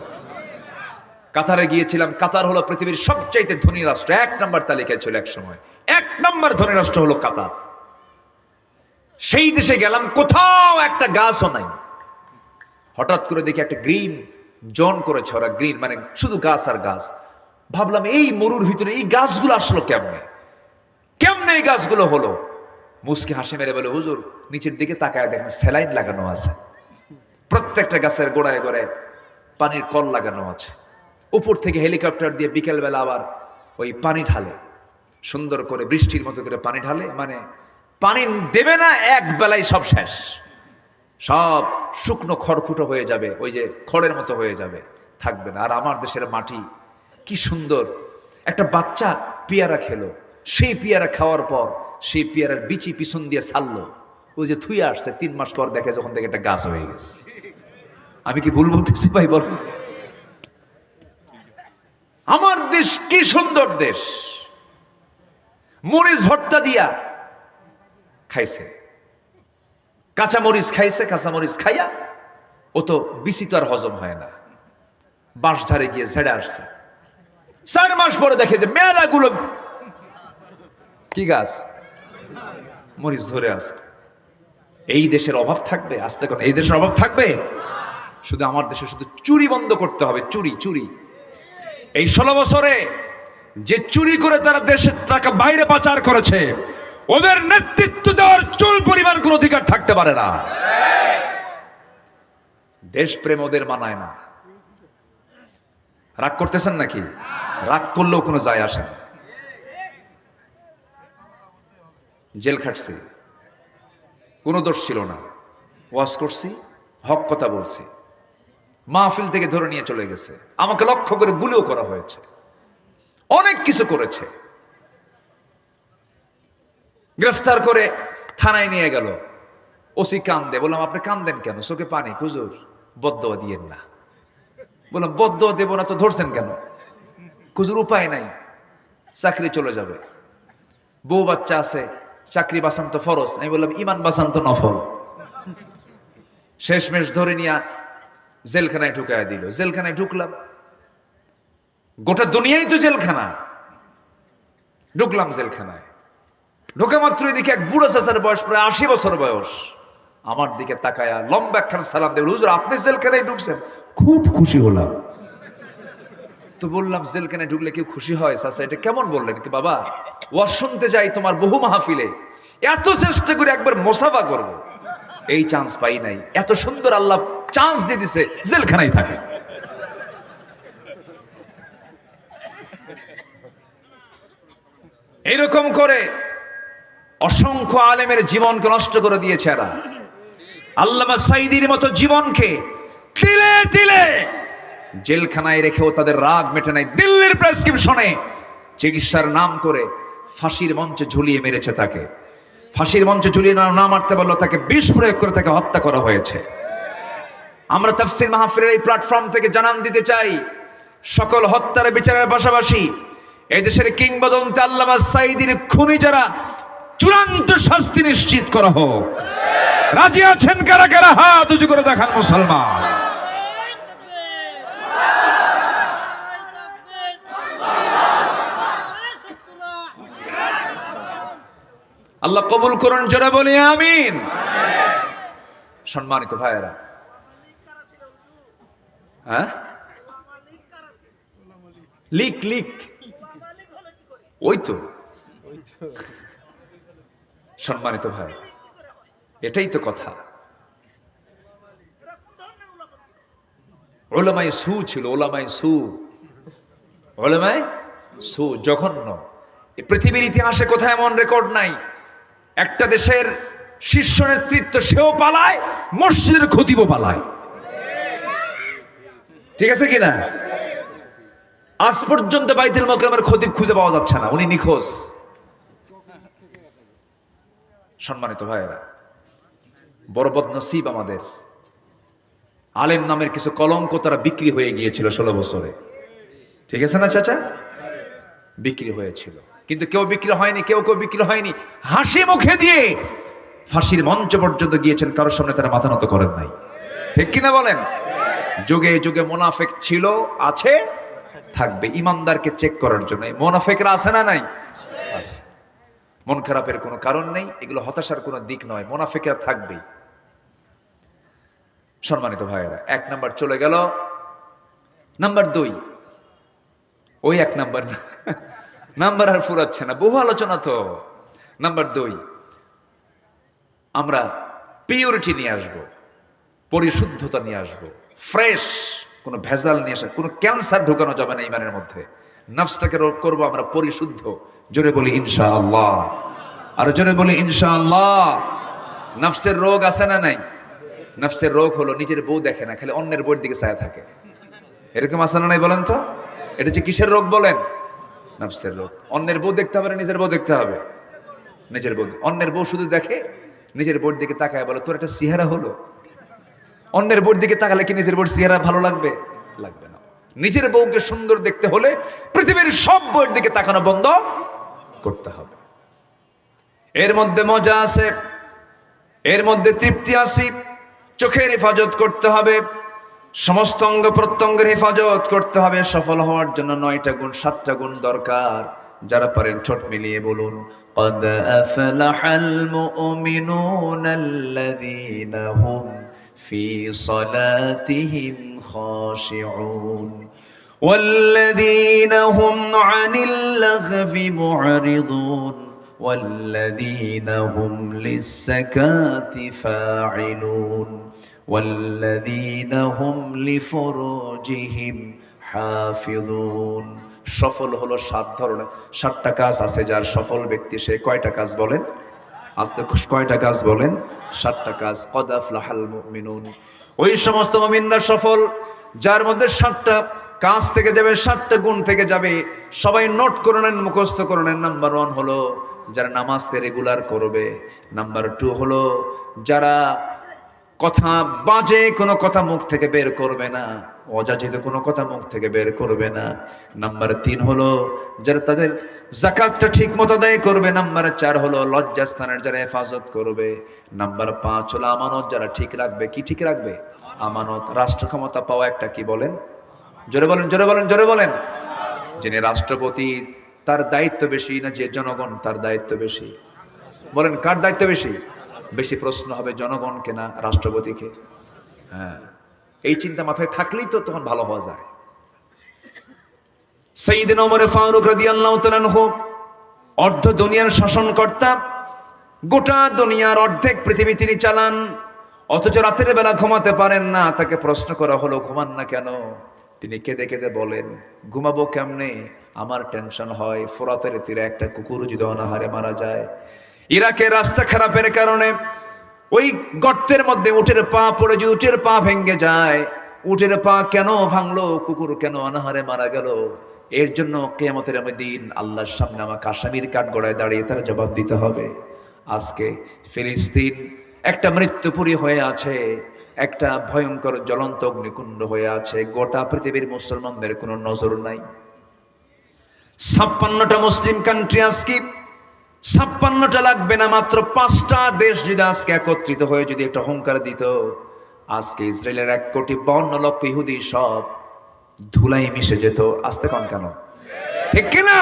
কাতারে গিয়েছিলাম। কাতার হলো পৃথিবীর সবচাইতে ধনী রাষ্ট্র, 1 নম্বর তালিকায় ছিল এক সময়। 1 নম্বর ধনী রাষ্ট্র হলো কাতার। সেই দেশে গেলাম, কোথাও একটা গাছও নাই। হঠাৎ করে দেখি একটা গ্রিন জোন করেছে ওরা, গ্রিন মানে শুধু গাছ আর গাছ। ভাবলাম এই মরুর ভিতরে এই গাছগুলো আসলো কেমনে, কেমনে এই গাছগুলো হলো? মুসকি হাসি মেরে বলে, হুজুর নিচের দিকে তাকায় দেখেন স্যালাইন লাগানো আছে, প্রত্যেকটা গাছের গোড়ায় গোড়ায় পানির কল লাগানো আছে। উপর থেকে হেলিকপ্টার দিয়ে বিকেলবেলা আবার ওই পানি ঢালে, সুন্দর করে বৃষ্টির মতো করে পানি ঢালে, মানে পানি দেবে না এক বেলায় সব শেষ, সব শুকনো খড়কুটো হয়ে যাবে, ওই যে খড়ের মতো হয়ে যাবে, থাকবে না। আর আমার দেশের মাটি কি সুন্দর। একটা বাচ্চা পেয়ারা খেলো, সেই পেয়ারা খাওয়ার পর সেই পেয়ারার বিচি পিছন দিয়ে ছাড়লো, ওই যে থুয়ে আসছে, 3 মাস পর দেখে যখন থেকে একটা গাছ হয়ে গেছে। আমি কি ভুল বলতেছি ভাই বল? আমার দেশ কি সুন্দর দেশ। মরিচ ভর্তা দিয়া খাইছে, কাঁচা মরিচ খাইছে, কাঁচা মরিচ খাইয়া ও তো বিচি তো আর হজম হয় না, বাঁশ ঝাড়ে গিয়ে ঝেড়ে আসছে। 4 মাস পরে দেখে যে মেলাগুলো কি গাছ, মরিচ ধরে আছে। এই দেশের অভাব থাকবে? আস্তে করে এই দেশের অভাব থাকবে? শুধু আমার দেশে শুধু চুরি বন্ধ করতে হবে, চুরি চুরি। এই 16 বছরে যে চুরি করে তারা দেশের টাকা বাইরে পাচার করেছে, ওদের নেতৃত্ব দেওয়ার চুল পরিমাণ কোন অধিকার থাকতে পারে না। দেশপ্রেম ওদের মানায় না। রাগ করতেছেন নাকি? রাগ করলেও কোনো যায় আসে না। জেল খাটছি, কোনো দোষ ছিল না, ওয়াজ করছি, হক কথা বলছি, মাহফিল থেকে ধরে নিয়ে চলে গেছে, আমাকে লক্ষ্য করে গুলিও করা হয়েছে, অনেক কিছু করেছে। গ্রেফতার করে থানায় নিয়ে গেল, ওসি কান্দে। বললাম আপনি কান্দেন কেন? চোখে পানি। হুজুর বদদোয়া দিয়েন না। বললাম বদদোয়া দেব না তো ধরছেন কেন? হুজুর উপায় নাই, চাকরি চলে যাবে, বউ বাচ্চা আছে, চাকরি বাঁচান তো ফরজ। আমি বললাম ইমান বাঁচান তো নফল। শেষমেশ ধরে নিয়ে জেলখানায় ঢুকায় দিল। জেলখানায় ঢুকলাম, গোটা দুনিয়াই তো জেলখানা। ঢুকলাম জেলখানায়, ঢোকা মাত্রই দেখি এক বুড়ো চাচার বয়স প্রায় 80 বছর বয়স, আমার দিকে তাকায়া লম্বা একখান সালাম দেব। হুজুর আপনি জেলখানায় ঢুকছেন? খুব খুশি হলাম। তো বললাম জেলখানায় ঢুকলে কেউ খুশি হয়? চাচা এটা কেমন বললেন? কি বাবা, ওয়াজ শুনতে যাই তোমার বহু মাহফিলে, এত চেষ্টা করে একবার মোসাফা করব, এই চান্স পাই নাই। এত সুন্দর আল্লাহ চান্স দিয়ে দিছে, জেলখানায় থাকে। এরকম করে অসংখ্য আলেমের জীবনকে নষ্ট করে দিয়েছে এরা। আল্লামা সাঈদীর মতো জীবনকে তিলে তিলে জেলখানায় রেখেও তাদের রাগ মেটে নাই। দিল্লির প্রেসক্রিপশনে চিকিৎসার নাম করে ফাঁসির মঞ্চে ঝুলিয়ে মেরেছে তাকে। ফাঁসির মঞ্চে ঝুলিয়ে না মারতে বললো, তাকে বিষ প্রয়োগ করে তাকে হত্যা করা হয়েছে। আমরা তাফসীর মাহফিলের এই প্ল্যাটফর্ম থেকে জানান দিতে চাই, সকল হত্যার বিচারের পাশাপাশি এই দেশের কিংবদন্তি আল্লামা সাঈদীর খুনি যারা, চূড়ান্ত শাস্তি নিশ্চিত করা হোক। রাজি আছেন কারা কারা? হাত উঁচু করে দেখান মুসলমান। আল্লাহ কবুল করুন, জোরে বলি আমিন। সম্মানিত ভাইয়েরা, হ্যাঁ লিক লিক, ওই তো সম্মানিত ভাই, এটাই তো কথা। ওলামায়ে সু ছিল, ওলামায়ে সু, ওলামায়ে সু জঘন্য। পৃথিবীর ইতিহাসে কোথায় এমন রেকর্ড নাই। একটা দেশের শীর্ষ নেতৃত্ব সেও পালায়, মসজিদের খতিবও পালায়। ঠিক আছে কিনা? আজ পর্যন্ত বাইতুল মুকাররমের খতিব খুঁজে পাওয়া যাচ্ছে না, উনি নিখোঁজ। সম্মানিত ভাইয়েরা, বড় বদনসিব আমাদের। আলেম নামের কিছু কলঙ্ক তারা বিক্রি হয়ে গিয়েছিল 16 বছরে। ঠিক আছে না চাচা? বিক্রি হয়েছিল, কিন্তু কেউ বিক্রি হয়নি, কেউ বিক্রি হয়নি। হাসি মুখে দিয়ে ফাঁসির মঞ্চ পর্যন্ত গিয়েছেন, কারোর সামনে তারা মাথা নত করেন নাই। ঠিক কিনা বলেন? যুগে যুগে মুনাফিক ছিল, আছে, থাকবে, ইমানদারকে চেক করার জন্য। মুনাফিকরা আছে না নাই? আছে। মন খারাপের কোনো কারণ নেই, এগুলো হতাশার কোনো দিক নয়, মুনাফিকরা থাকবেই। সম্মানিত ভাইয়েরা, 1 নাম্বার চলে গেল। নাম্বার 2, ওই 1 নাম্বার না, নাম্বার আর ফুরাচ্ছে না, বহু আলোচনা তো। নাম্বার 2, আমরা পিউরিটি নিয়ে আসব, পরিশুদ্ধতা নিয়ে আসব, ফ্রেশ, কোনো ভেজাল নিয়ে আসা, কোনো ক্যান্সার ঢোকানো যাবে না ইমানের মধ্যে। নফসটাকে করবো আমরা পরিশুদ্ধ। জোরে বলি ইনশাআল্লাহ, আর জোরে বলি ইনশাআল্লাহ। নফসের রোগ আছে না নাই? নফসের রোগ হলো নিজের বউ দেখে না, খালি অন্যের বউয়ের দিকে ছায়া থাকে। এরকম আছে না নাই বলেন তো? এটা যে কিসের রোগ বলেন? নফসের রোগ। অন্যের বউ দেখতে হবে না নিজের বউ দেখতে হবে? নিজের বউ। অন্যের বউ শুধু দেখে, নিজের বউর দিকে তাকায় বলে তোর একটা চেহারা হলো। অন্যের বউর দিকে তাকালে কি নিজের বউর চেহারা ভালো লাগবে? লাগবে না। নিজের বউকে সুন্দর দেখতে হলে পৃথিবীর সব বউয়ের দিকে তাকানো বন্ধ করতে হবে। এর মধ্যে মজা আছে, এর মধ্যে তৃপ্তি আছে। চোখের হেফাজত করতে হবে, সমস্ত অঙ্গ প্রত্যঙ্গের হেফাজত করতে হবে। সফল হওয়ার জন্য 9টা গুণ 7টা গুণ দরকার। যারা পারেন ঠোঁট মিলিয়ে বলুন, قد أفلح المؤمنون الذين هم في صلاتهم خاشعون والذين هم عن اللغو معرضون والذين هم للزكاة فاعلون والذين هم لفروجهم حافظون। সফল হলো 7 ধরনের, 7টা কাজ আছে। যার সফল ব্যক্তি সে কয়টা কাজ বলেন? আস্তে কয়টা কাজ বলেন? 7টা কাজ। কদ আফলাহাল মুমিনুন, ওই সমস্ত মুমিনরা সফল যার মধ্যে 7টা কাজ থেকে যাবে, 7টা গুণ থেকে যাবে। সবাই নোট করে নেন, মুখস্থ করে নেন। নাম্বার 1 হলো যারা নামাজকে রেগুলার করবে। নাম্বার 2 হলো যারা কথা বাজে কোনো কথা মুখ থেকে বের করবে না, অযাচিত কোনো কথা মুখ থেকে বের করবে না। নাম্বার 3 হলো যারা তাদের যাকাতটা ঠিক মতো আদায় করবে। নাম্বার 4 হলো লজ্জাস্থানের যারা হেফাজত করবে। নাম্বার 5 হলো আমানত যারা ঠিক রাখবে। কি ঠিক রাখবে? আমানত। রাষ্ট্র ক্ষমতা পাওয়া একটা কি বলেন? জোরে বলেন, জোরে বলেন, জোরে বলেন। যিনি রাষ্ট্রপতি তার দায়িত্ব বেশি না যে জনগণ তার দায়িত্ব বেশি? বলেন কার দায়িত্ব বেশি? বেশি প্রশ্ন হবে জনগণকে না রাষ্ট্রপতিকে? হ্যাঁ, এই চিন্তা মাথায় থাকলেই তো তখন ভালো হওয়া যায়। সাইয়েদনা ওমর ফারুক রাদিয়াল্লাহু তাআলা আনহু অর্ধ দুনিয়ার শাসনকর্তা, গোটা দুনিয়ার অর্ধেক পৃথিবী তিনি চালান, অথচ রাতের বেলা ঘুমাতে পারেন না। তাকে প্রশ্ন করা হলো ঘুমান না কেন? তিনি কেঁদে কেঁদে বলেন, ঘুমাবো কেমনে, আমার টেনশন হয় ফোরাতের তীরে একটা কুকুর যদি অনাহারে মারা যায়, ইরাকের রাস্তা খারাপের কারণে ওই গর্তের মধ্যে উটের পা পড়ে, যে উটের পা ভেঙে যায়, উটের পা কেন ভাঙলো, কুকুর কেন অনাহারে মারা গেল, এর জন্য কিয়ামতের দিন আল্লাহর সামনে আমাকে আসামির কাঠগড়ায় দাঁড়িয়ে তার জবাব দিতে হবে। আজকে ফিলিস্তিন একটা মৃত্যুপুরী হয়ে আছে, একটা ভয়ঙ্কর জ্বলন্ত অগ্নিকুণ্ড হয়ে আছে। গোটা পৃথিবীর মুসলমানদের কোনো নজর নাই। 56টা মুসলিম কান্ট্রি, আজকে 56টা লাগবে না, মাত্র 5টা দেশ যদি আজকে একত্রিত হয়ে যদি একটা হুঙ্কার দিত, আজকে ইসরায়েলের 1,52,00,000 ইহুদি সব ধুলাই মিশে যেত। আসতে কন কেন? ঠিক কিনা?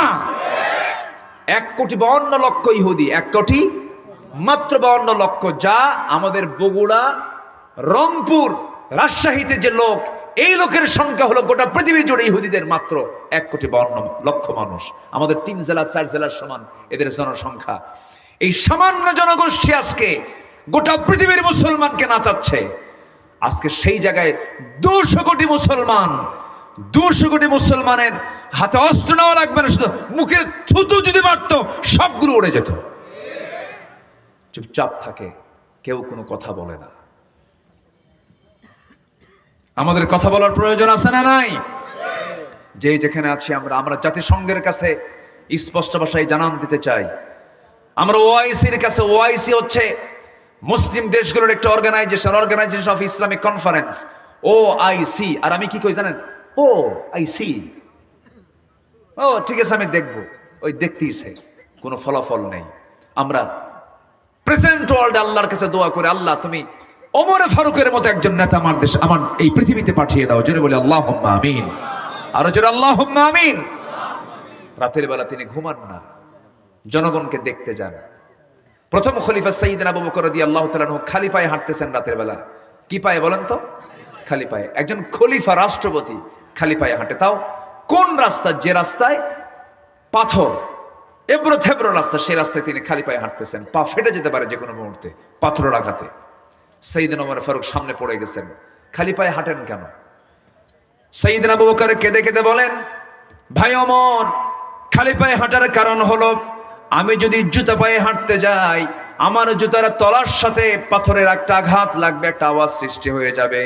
1,52,00,000 ইহুদি, 1 মাত্র 52,00,000, যা আমাদের বগুড়া, রংপুর, রাজশাহীতে যে লোক, এই লোকের সংখ্যা হলো গোটা পৃথিবী জুড়ে ইহুদিদের মাত্র 1,52,00,000 মানুষ। আমাদের 3 জেলা 4 জেলার সমান এদের জনসংখ্যা। এই সামান্য জনগোষ্ঠী আজকে গোটা পৃথিবীর মুসলমানকে নাচাচ্ছে। আজকে সেই জায়গায় 200 কোটি মুসলমান, 200 কোটি মুসলমানের হাতে অস্ত্র নেওয়া লাগবে না, শুধু মুখের থুতু যদি মারত সবগুলো উড়ে যেত। চুপচাপ থাকে, কেউ কোনো কথা বলে না। আমাদের কথা বলার প্রয়োজন আছে না নাই? যে যেখানে আছি আমরা জাতিসংঘের কাছে স্পষ্ট ভাষায় জানান দিতে চাই, আমরা ওআইসির কাছে, ওআইসি হচ্ছে মুসলিম দেশগুলোর একটা organisation of Islamic conference, OIC. আর আমি কি কই জানেন? ওআইসি। ও ঠিক আছে, আমি দেখবো। ওই দেখতেইছে, কোনো ফলাফল নেই। আমরা প্রেজেন্ট ওয়ার্ল্ড আল্লাহর কাছে দোয়া করে, আল্লাহ তুমি ওমর ফারুকের মতো একজন নেতা আমার দেশ, আমার এই পৃথিবীতে পাঠিয়ে দাও। জোরে বলি আল্লাহুম্মা আমিন। আরো জোরে আল্লাহুম্মা আমিন। রাতের বেলা তিনি ঘুমান না, জনগণকে দেখতে যান। প্রথম খলিফা সাইয়েদনা আবু বকর রাদিয়াল্লাহু তাআলা আনহু খালি পায়ে হাঁটতেছেন রাতের বেলা। কি পায়ে বলেন তো? খালি পায়ে। একজন খলিফা, রাষ্ট্রপতি খালি পায়ে হাঁটে, তাও কোন রাস্তা? যে রাস্তায় পাথর, এবড়ো থেবড়ো রাস্তা, সেই রাস্তায় তিনি খালি পায়ে হাঁটতেছেন। পা ফেটে যেতে পারে যে কোনো মুহূর্তে পাথরের আঘাতে। সাইয়েদনা ওমর ফারুক সামনে পড়ে গেছেন। খালি পায়ে হাঁটেন কেন? সাইয়েদনা আবু বকর কেঁদে কেঁদে বলেন, ভাই ওমর, খালি পায়ে হাঁটার কারণ হলো আমি যদি জুতা পায়ে হাঁটতে যাই, আমার জুতার তলার সাথে পাথরের একটা আঘাত লাগবে, একটা আওয়াজ সৃষ্টি হয়ে যাবে।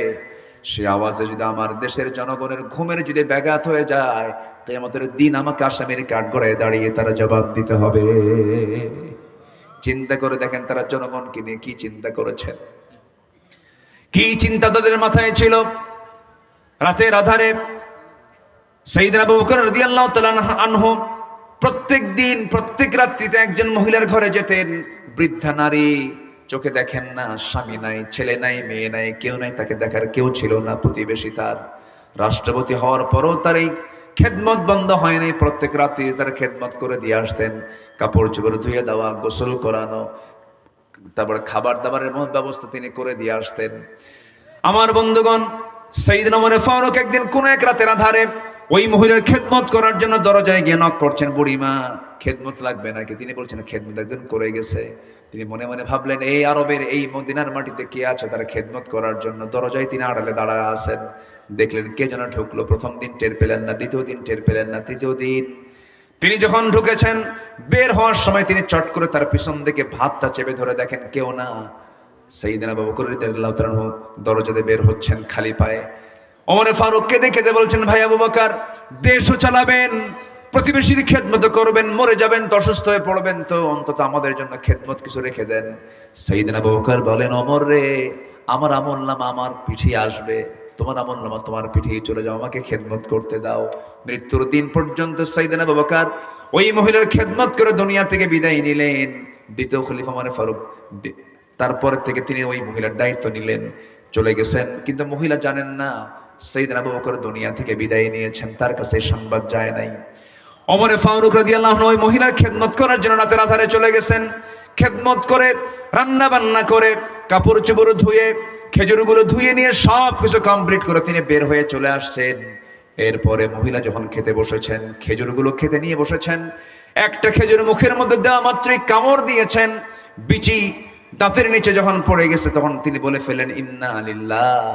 সেই আওয়াজে যদি আমার দেশের জনগণের ঘুমের যদি ব্যাঘাত হয়ে যায়, কিয়ামতের দিন আমাকে আসামির কাঠগড়ায় দাঁড়িয়ে তারা জবাব দিতে হবে। চিন্তা করে দেখেন তারা জনগণকে নিয়ে কি চিন্তা করেছেন, কি চিন্তা তাদের মাথায় ছিল। রাতের আধারে সাইয়েদনা আবু বকর রাদিয়াল্লাহু তাআলা আনহু প্রত্যেক দিন প্রত্যেক রাত্রিতে একজন মহিলার ঘরে যেতেন। বৃদ্ধা নারী, চোখে দেখেন না, স্বামী নাই, ছেলে নাই, মেয়ে নাই, কেউ নাই, তাকে দেখার কেউ ছিল না। প্রতিবেশী তার রাষ্ট্রপতি হওয়ার পরও তার এই খেদমত বন্ধ হয় নাই। প্রত্যেক রাত্রি তার খেদমত করে দিয়ে আসতেন। কাপড় চোপড় ধুয়ে দেওয়া, গোসল করানো, তারপরে খাবার দাবারের ব্যবস্থা তিনি করে দিয়ে আসতেন। আমার বন্ধুগণ, সাইয়েদনা ওমর ফারুক একদিন কোন এক রাতের আধারে ওই মহিলার খেদমত করার জন্য দরজায় গিয়ে নক করছেন। বুড়িমা, খেদমত লাগবে নাকি? তিনি বলছেন খেদমত একজন করে গেছে। তিনি মনে মনে ভাবলেন, এই আরবের এই মদিনার মাটিতে কে আছে তারা খেদমত করার জন্য? দরজায় তিনি আড়ালে দাঁড়ায় আছেন। দেখলেন কে যেন ঢুকলো। প্রথম দিন টের পেলেন না, দ্বিতীয় দিন টের পেলেন না, তৃতীয় দিন তিনি যখন ঢুকেছেন, বের হওয়ার সময় তিনি চট করে তার পিছন দিকে ভাতটা চেপে ধরে দেখেন কেউ না। সাইয়েদনা আবু বকর রাদিয়াল্লাহু তাআলা আনহু দরজাতে বের হচ্ছেন খালি পায়ে। ওমর ফারুক কেঁদে কেঁদে বলছেন, ভাই আবু বকর, দেশও চালাবেন, প্রতিবেশীর খেদমত করবেন, মরে যাবেন তো, অসুস্থ হয়ে পড়বেন তো, অন্তত আমাদের জন্য খেদমত কিছু রেখে দেন। সাইয়েদনা আবু বকর বলেন, ওমর রে, আমার আমলনামা আমার পিঠে আসবে, তোমার আমলনামা তোমার পিঠেই চলে যাও, আমাকে খেদমত করতে দাও। মৃত্যুর দিন পর্যন্ত সাইয়েদনা আবু বকর ওই মহিলার খেদমত করে দুনিয়া থেকে বিদায় নিলেন। দ্বিতীয় খলিফা ওমর ফারুক তারপর থেকে তিনি ওই মহিলার দায়িত্ব নিলেন, চলে গেছেন। কিন্তু মহিলা জানেন না সাইয়েদনা আবু বকর দুনিয়া থেকে বিদায় নিয়েছেন, তার কাছে সংবাদ যায় নাই। ওমর ফারুক রাদিয়াল্লাহু আনহু ওই মহিলার খেদমত করার জন্য রাতের আধারে চলে গেছেন। খেদমত করে, রান্না বান্না করে, কাপড় চোপড় ধুয়ে, খেজুরগুলো ধুয়ে নিয়ে সব কিছু কমপ্লিট করে তিনি বের হয়ে চলে আসছেন। এরপরে মহিলা যখন খেতে বসেছেন, খেজুরগুলো খেতে নিয়ে বসেছেন, একটা খেজুর মুখের মধ্যে দেওয়া মাত্রই কামড় দিয়েছেন। বিচি দাঁতের নিচে যখন পড়ে গেছে, তখন তিনি বলে ফেলেন, ইন্না লিল্লাহ।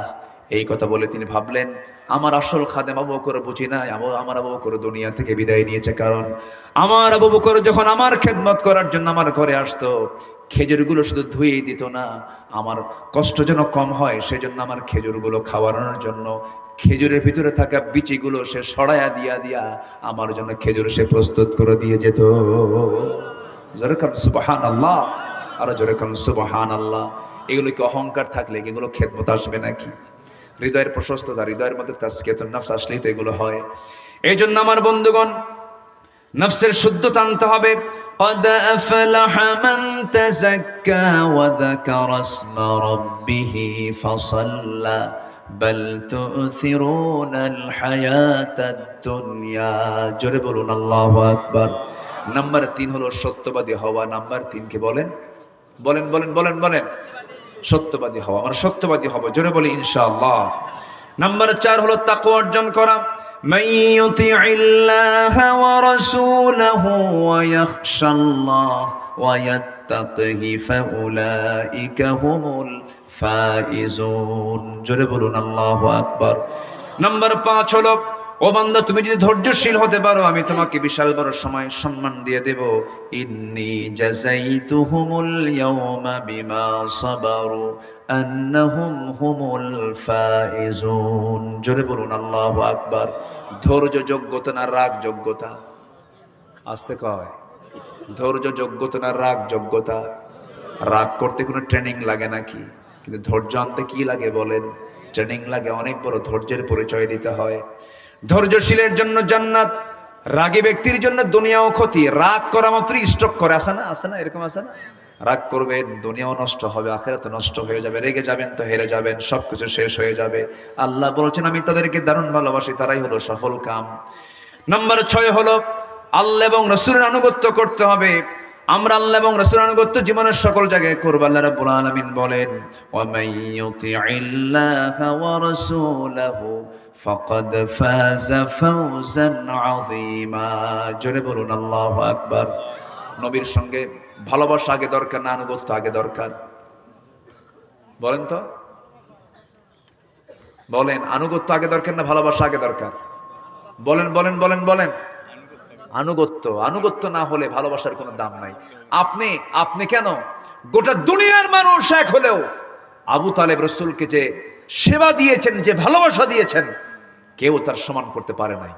এই কথা বলে তিনি ভাবলেন, আমার আসল খাদেম আবু বকর বুঝি না, আমার আবু বকর দুনিয়া থেকে বিদায় নিয়েছে। কারণ আমার আবু বকর যখন আমার খেদমত করার জন্য আমার ঘরে আসতো, খেজুরগুলো শুধু ধুয়েই দিত না, আমার কষ্ট যেন কম হয় সেজন্য আমার খেজুরগুলো খাওয়ানোর জন্য খেজুরের ভিতরে থাকা বিচিগুলো সে সরাইয়া দিয়া দিয়া আমার জন্য খেজুর সে প্রস্তুত করে দিয়ে যেত। জোরে কান সুবহানাল্লাহ, আরো জোরে কান সুবহানাল্লাহ। এগুলো কি অহংকার থাকলে এগুলো খেদমত আসবে নাকি? হৃদয়ের প্রশস্ততা, হৃদয়ের মধ্যে তাজকিয়াতুন নফস আসলেই তো এগুলো হয়। এই জন্য আমার বন্ধুগণ, নফসের শুদ্ধতা আনতে হবে। قد أفلح من تزكى وذكر اسم ربه فصلى بل تؤثرون الحياة الدنيا। জোরে বলুন আল্লাহু আকবার। নাম্বার 3 হলো সত্যবাদী হওয়া। নাম্বার 3 কে বলেন? বলেন বলেন বলেন বলেন। সত্যবাদী হওয়া। আমরা সত্যবাদী হব, জোরে বলি ইনশাআল্লাহ। নাম্বার 4 হলো তাকওয়া অর্জন করা। মান ইউতিইল্লাহা ওয়া রাসূলাহু ওয়া ইয়াখশাল্লাহ ওয়া ইয়াত্তাকিহি ফাউলাইকা হুমুল ফাইজুন। জোরে বলুন আল্লাহু আকবার। নাম্বার 5 হলো, ও বান্দা, তুমি যদি ধৈর্যশীল হতে পারো, আমি তোমাকে বিশাল বড় সময় সম্মান দিয়ে দেব। ইন্নী জাযাইতুহুমুল ইয়াওমা বিমা সাবারু আন্নাহুম হুমুল ফাইজুন। জোরে বলুন আল্লাহু আকবার। ধৈর্য যোগ্যতা না রাগ যোগ্যতা? আস্তে কয়। ধৈর্য যোগ্যতা না রাগ যোগ্যতা? রাগ করতে কোনো ট্রেনিং লাগে নাকি? কিন্তু ধৈর্য আনতে কি লাগে বলেন? ট্রেনিং লাগে, অনেক বড় ধৈর্যের পরিচয় দিতে হয়। ধৈর্যশীলের জন্য জান্নাত, রাগী ব্যক্তির জন্য দুনিয়াও ক্ষতি। রাগ করা মাত্রই স্ট্রোক করে, আসে না? আসে না? এরকম আসে না? রাগ করবেন, দুনিয়াও নষ্ট হবে, আখিরাত নষ্ট হয়ে যাবে। রেগে যাবেন তো হেরে যাবেন, সবকিছু শেষ হয়ে যাবে। আল্লাহ বলছেন আমি তাদেরকে দারুণ ভালোবাসি, তারাই হলো সফল কাম। নাম্বার 6 হলো আল্লাহ এবং রাসূলের আনুগত্য করতে হবে। আমরা আল্লাহ এবং রাসূলের আনুগত্য জীবনের সকল জায়গায় করব। আল্লাহ রাব্বুল আলামিন বলেন, ওয়া মান ইউতিইল্লাহা ওয়া রাসূলাহু ফাকাদ ফাযা ফাওজান আযীমা। জোরে বলুন আল্লাহু আকবার। নবীর সঙ্গে ভালোবাসা আগে দরকার না আনুগত্য আগে দরকার? বলেন তো, বলেন, আনুগত্য আগে দরকার না ভালোবাসা আগে দরকার? বলেন বলেন বলেন বলেন। আনুগত্য। আনুগত্য না হলে ভালোবাসার কোনো দাম নাই। আপনি আপনি কেন, গোটা দুনিয়ার মানুষ এক হলেও আবু তালেব রসুলকে যে সেবা দিয়েছেন, যে ভালোবাসা দিয়েছেন, কেউ তার সমান করতে পারে নাই,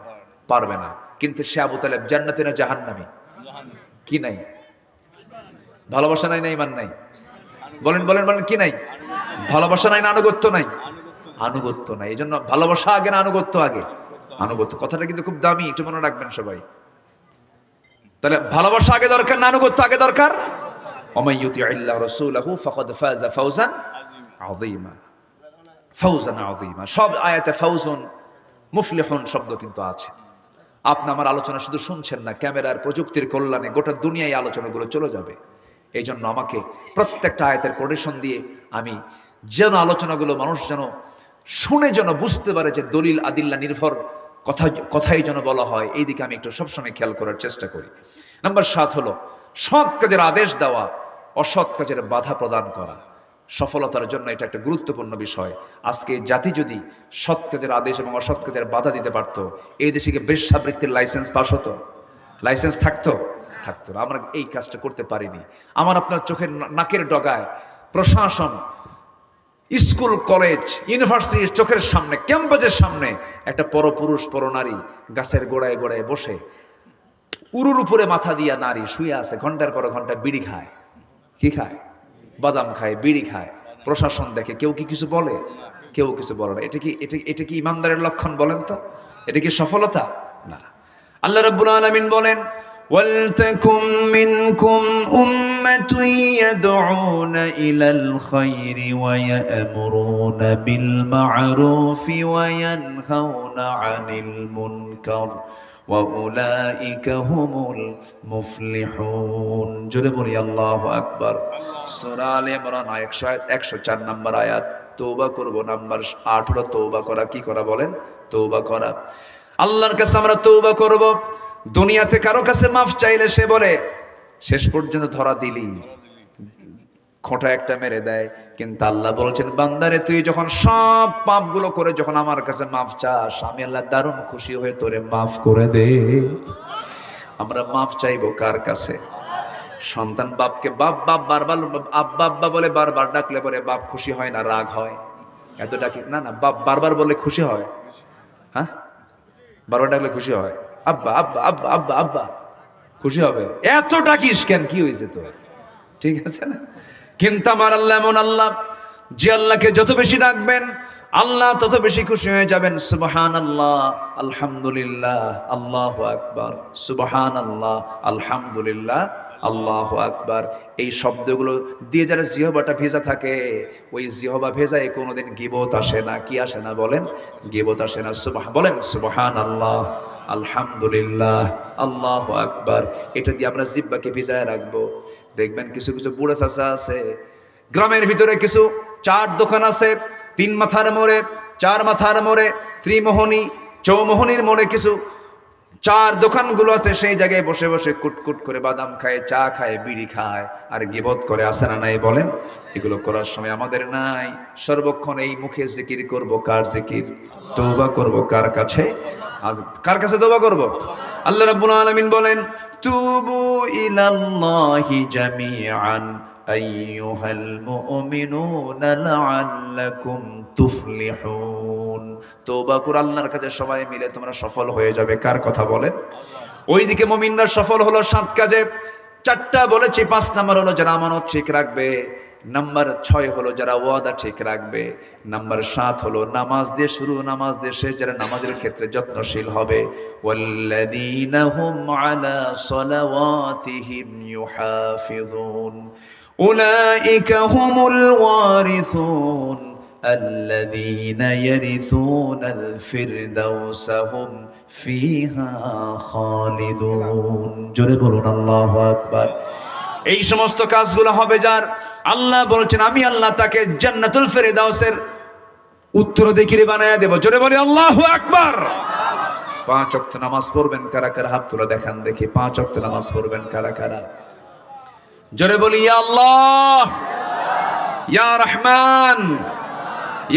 পারবে না। কিন্তু সে আবু তালেব জান্নাতে না জাহান্নামী? কি নাই? ভালোবাসা নাই না ঈমান নাই? বলেন বলেন বলেন, কি নাই? ভালোবাসা নাই না আনুগত্য নাই? আনুগত্য নাই। এই জন্য ভালোবাসা আগে না আনুগত্য আগে? আনুগত্য। কথাটা কিন্তু খুব দামি, একটু মনে রাখবেন সবাই। তাহলে ভালোবাসা আগে দরকার না আনুগত্য আগে দরকার? ওয়া ইউতিইল্লাহ রাসূলাহু ফাকাদ ফাযা ফাওজান আযীমা। ফাওজান আযীমা। সব আয়াতে ফাওজুন মুফলিহুন শব্দ কিন্তু আছে। আপনি আমার আলোচনা শুধু শুনছেন না, ক্যামেরার প্রযুক্তির কল্যাণে গোটা দুনিয়ায় আলোচনাগুলো চলে যাবে। এই জন্য আমাকে প্রত্যেকটা আয়াতের কোটেশন দিয়ে আমি যেন আলোচনাগুলো মানুষ যেন শুনে যেন বুঝতে পারে যে দলিল আদিল্লা নির্ভর কথাই যেন বলা হয়, এই দিকে আমি একটু সবসময় খেয়াল করার চেষ্টা করি। নাম্বার 7 হলো সৎ কাজের আদেশ দেওয়া, অসৎ কাজের বাধা প্রদান করা। সফলতার জন্য এটা একটা গুরুত্বপূর্ণ বিষয়। আজকে জাতি যদি সৎ কাজের আদেশ এবং অসৎ কাজের বাধা দিতে পারত, এই দেশে কি বেশ্যাবৃত্তির লাইসেন্স পাস হতো? লাইসেন্স থাকতো? থাকতো না। আমরা এই কাজটা করতে পারিনি। আমার আপনার চোখের নাকের ডগায় প্রশাসন, স্কুল, কলেজ, ইউনিভার্সিটির চোখের সামনে, ক্যাম্পাসের সামনে একটা পরপুরুষ পরনারী গাছের গোড়ায় গোড়ায় বসে, উরুর উপরে মাথা দিয়া নারী শুয়ে আছে, ঘন্টার পর ঘন্টা বিড়ি খায়। কি খায়? বাদাম খায়, বিড়ি খায়। প্রশাসন দেখে, কেউ কি কিছু বলে? কেউ কিছু বলে না। এটা কি ইমানদারের লক্ষণ বলেন তো? এটা কি সফলতা? না। আল্লাহ রাব্বুল আলামিন বলেন, ওয়ালতাকুম মিনকুম উম্মাতুন ইয়াদউনা ইলাল খায়রি ওয়া ইয়া'মুরুনা বিল মা'রুফি ওয়া ইয়ানহাউনা আনিল মুনকার ওয়া উলাইকা হুমুল মুফলিহুন। জোরে বলি আল্লাহু আকবার। সূরা আলে ইমরান 104 নম্বর আয়াত। তওবা করব। নাম্বার 8 হলো তওবা করা। কি করা বলেন? তওবা করা। আল্লাহর কাছে আমরা তওবা করব। দুনিয়াতে কারো কাছে মাফ চাইলে সে বলে শেষ পর্যন্ত ধরা দিলি, খোঁটা একটা মেরে দেয়। কিন্তু আল্লাহ বলছেন, বান্দারে তুই যখন সব পাপগুলো করে যখন আমার কাছে মাফ চাস, আমি আল্লাহ দারুণ খুশি হয়ে তোরে মাফ করে দে। আমরা মাফ চাইবো কার কাছে? সন্তান বাপকে বাপ বাপ বারবার আব্বা আব্বা বলে বারবার ডাকলে পরে বাপ খুশি হয় না, রাগ হয়? এত ডাকি না, না, বাপ বারবার বলে খুশি হয়? হ্যাঁ, বারবার ডাকলে খুশি হয়? আব্বা আব্বা আব্বা আব্বা আব্বা খুশি হবে? এত ডাকিস কেন? কি হয়েছে তোর? ঠিক আছে না? কিন্তু আমার আল্লাহ এমন আল্লাহ, যে আল্লাহকে যত বেশি ডাকবেন আল্লাহ তত বেশি খুশি হয়ে যাবেন। সুবহানাল্লাহ, আলহামদুলিল্লাহ, আল্লাহু আকবার। সুবহানাল্লাহ, আলহামদুলিল্লাহ, আল্লাহু আকবার। এই শব্দগুলো দিয়ে যারা জিহবাটা ভেজা থাকে, ওই জিহবা ভেজায় কোনোদিন গীবত আসে না। কি আসে না বলেন? গীবত আসে না। বলেন সুবহানাল্লাহ, আলহামদুলিল্লাহ, আল্লাহু আকবার। এটা দিয়ে আমরা জিহ্বাকে ভিজায় রাখবো। দেখবেন কিছু কিছু বুড়া চাচা আছে গ্রামের ভিতরে, কিছু চার দোকান আছে, 3 মাথার মোড়ে, 4 মাথার মোড়ে, ত্রিমোহনী, চৌমোহনীর মোড়ে কিছু 4 দোকানগুলো আছে। সেই জায়গায় বসে বসে কুটকুট করে বাদাম খায়, চা খায়, বিড়ি খায়, আর গীবত করে। আছে না নাই বলেন? এগুলো করার সময় আমাদের নাই। সর্বক্ষণ এই মুখে জিকির করব। কার জিকির? তওবা করব কার কাছে? কার কাছে তওবা করব? আল্লাহ রাব্বুল আলামিন বলেন, তুবু ইলাল্লাহি জামিআন আইয়ুহাল মুমিনুনা লাআল্লাকুম তুফলিহুন। তওবা করে আল্লাহর কাছে সবাই মিলে তোমরা সফল হয়ে যাবে। কার কথা বলেন? ওইদিকে মুমিনরা সফল হলো 7 কাজে। 4টা বলেছি। 5 নাম্বার হলো যারা আমানত ঠিক রাখবে। নাম্বার 6 হলো যারা ওয়াদা ঠিক রাখবে। নাম্বার 7 হলো নামাজ দিয়ে শুরু, নামাজ দিয়ে শেষ, যারা নামাজের ক্ষেত্রে যত্নশীল হবে। ওয়াল্লাযীনা হুম আলা সালাওয়াতিহিম ইউহাফিজুন। উলাইকা হুমুল ওয়ারিসুন الذين يرثون الفردوس هم فيها خالدون জোরে বলুন আল্লাহু আকবার। এই সমস্ত কাজগুলো হবে যার, আল্লাহ বলছেন আমি আল্লাহ তাকে জান্নাতুল ফেরদাউসের উত্তরাধিকারী বানায়া দেব। জোরে বলি আল্লাহু আকবার। 5 ওয়াক্ত নামাজ পড়বেন কারা কারা? হাত তুলে দেখান দেখি। 5 ওয়াক্ত নামাজ পড়বেন কারা কারা? জোরে বলি ইয়া আল্লাহ, ইয়া রহমান,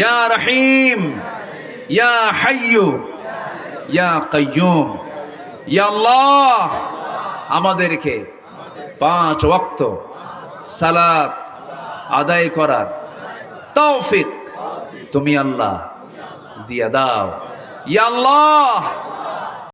ইয়া রহিম, ইয়া হাইয়্যু, ইয়া কাইয়্যুম। ইয়া আল্লাহ, আমাদেরকে 5 ওয়াক্ত সালাত আদায় করার তৌফিক তুমি আল্লাহ দিয়া দাও। ইয়া আল্লাহ,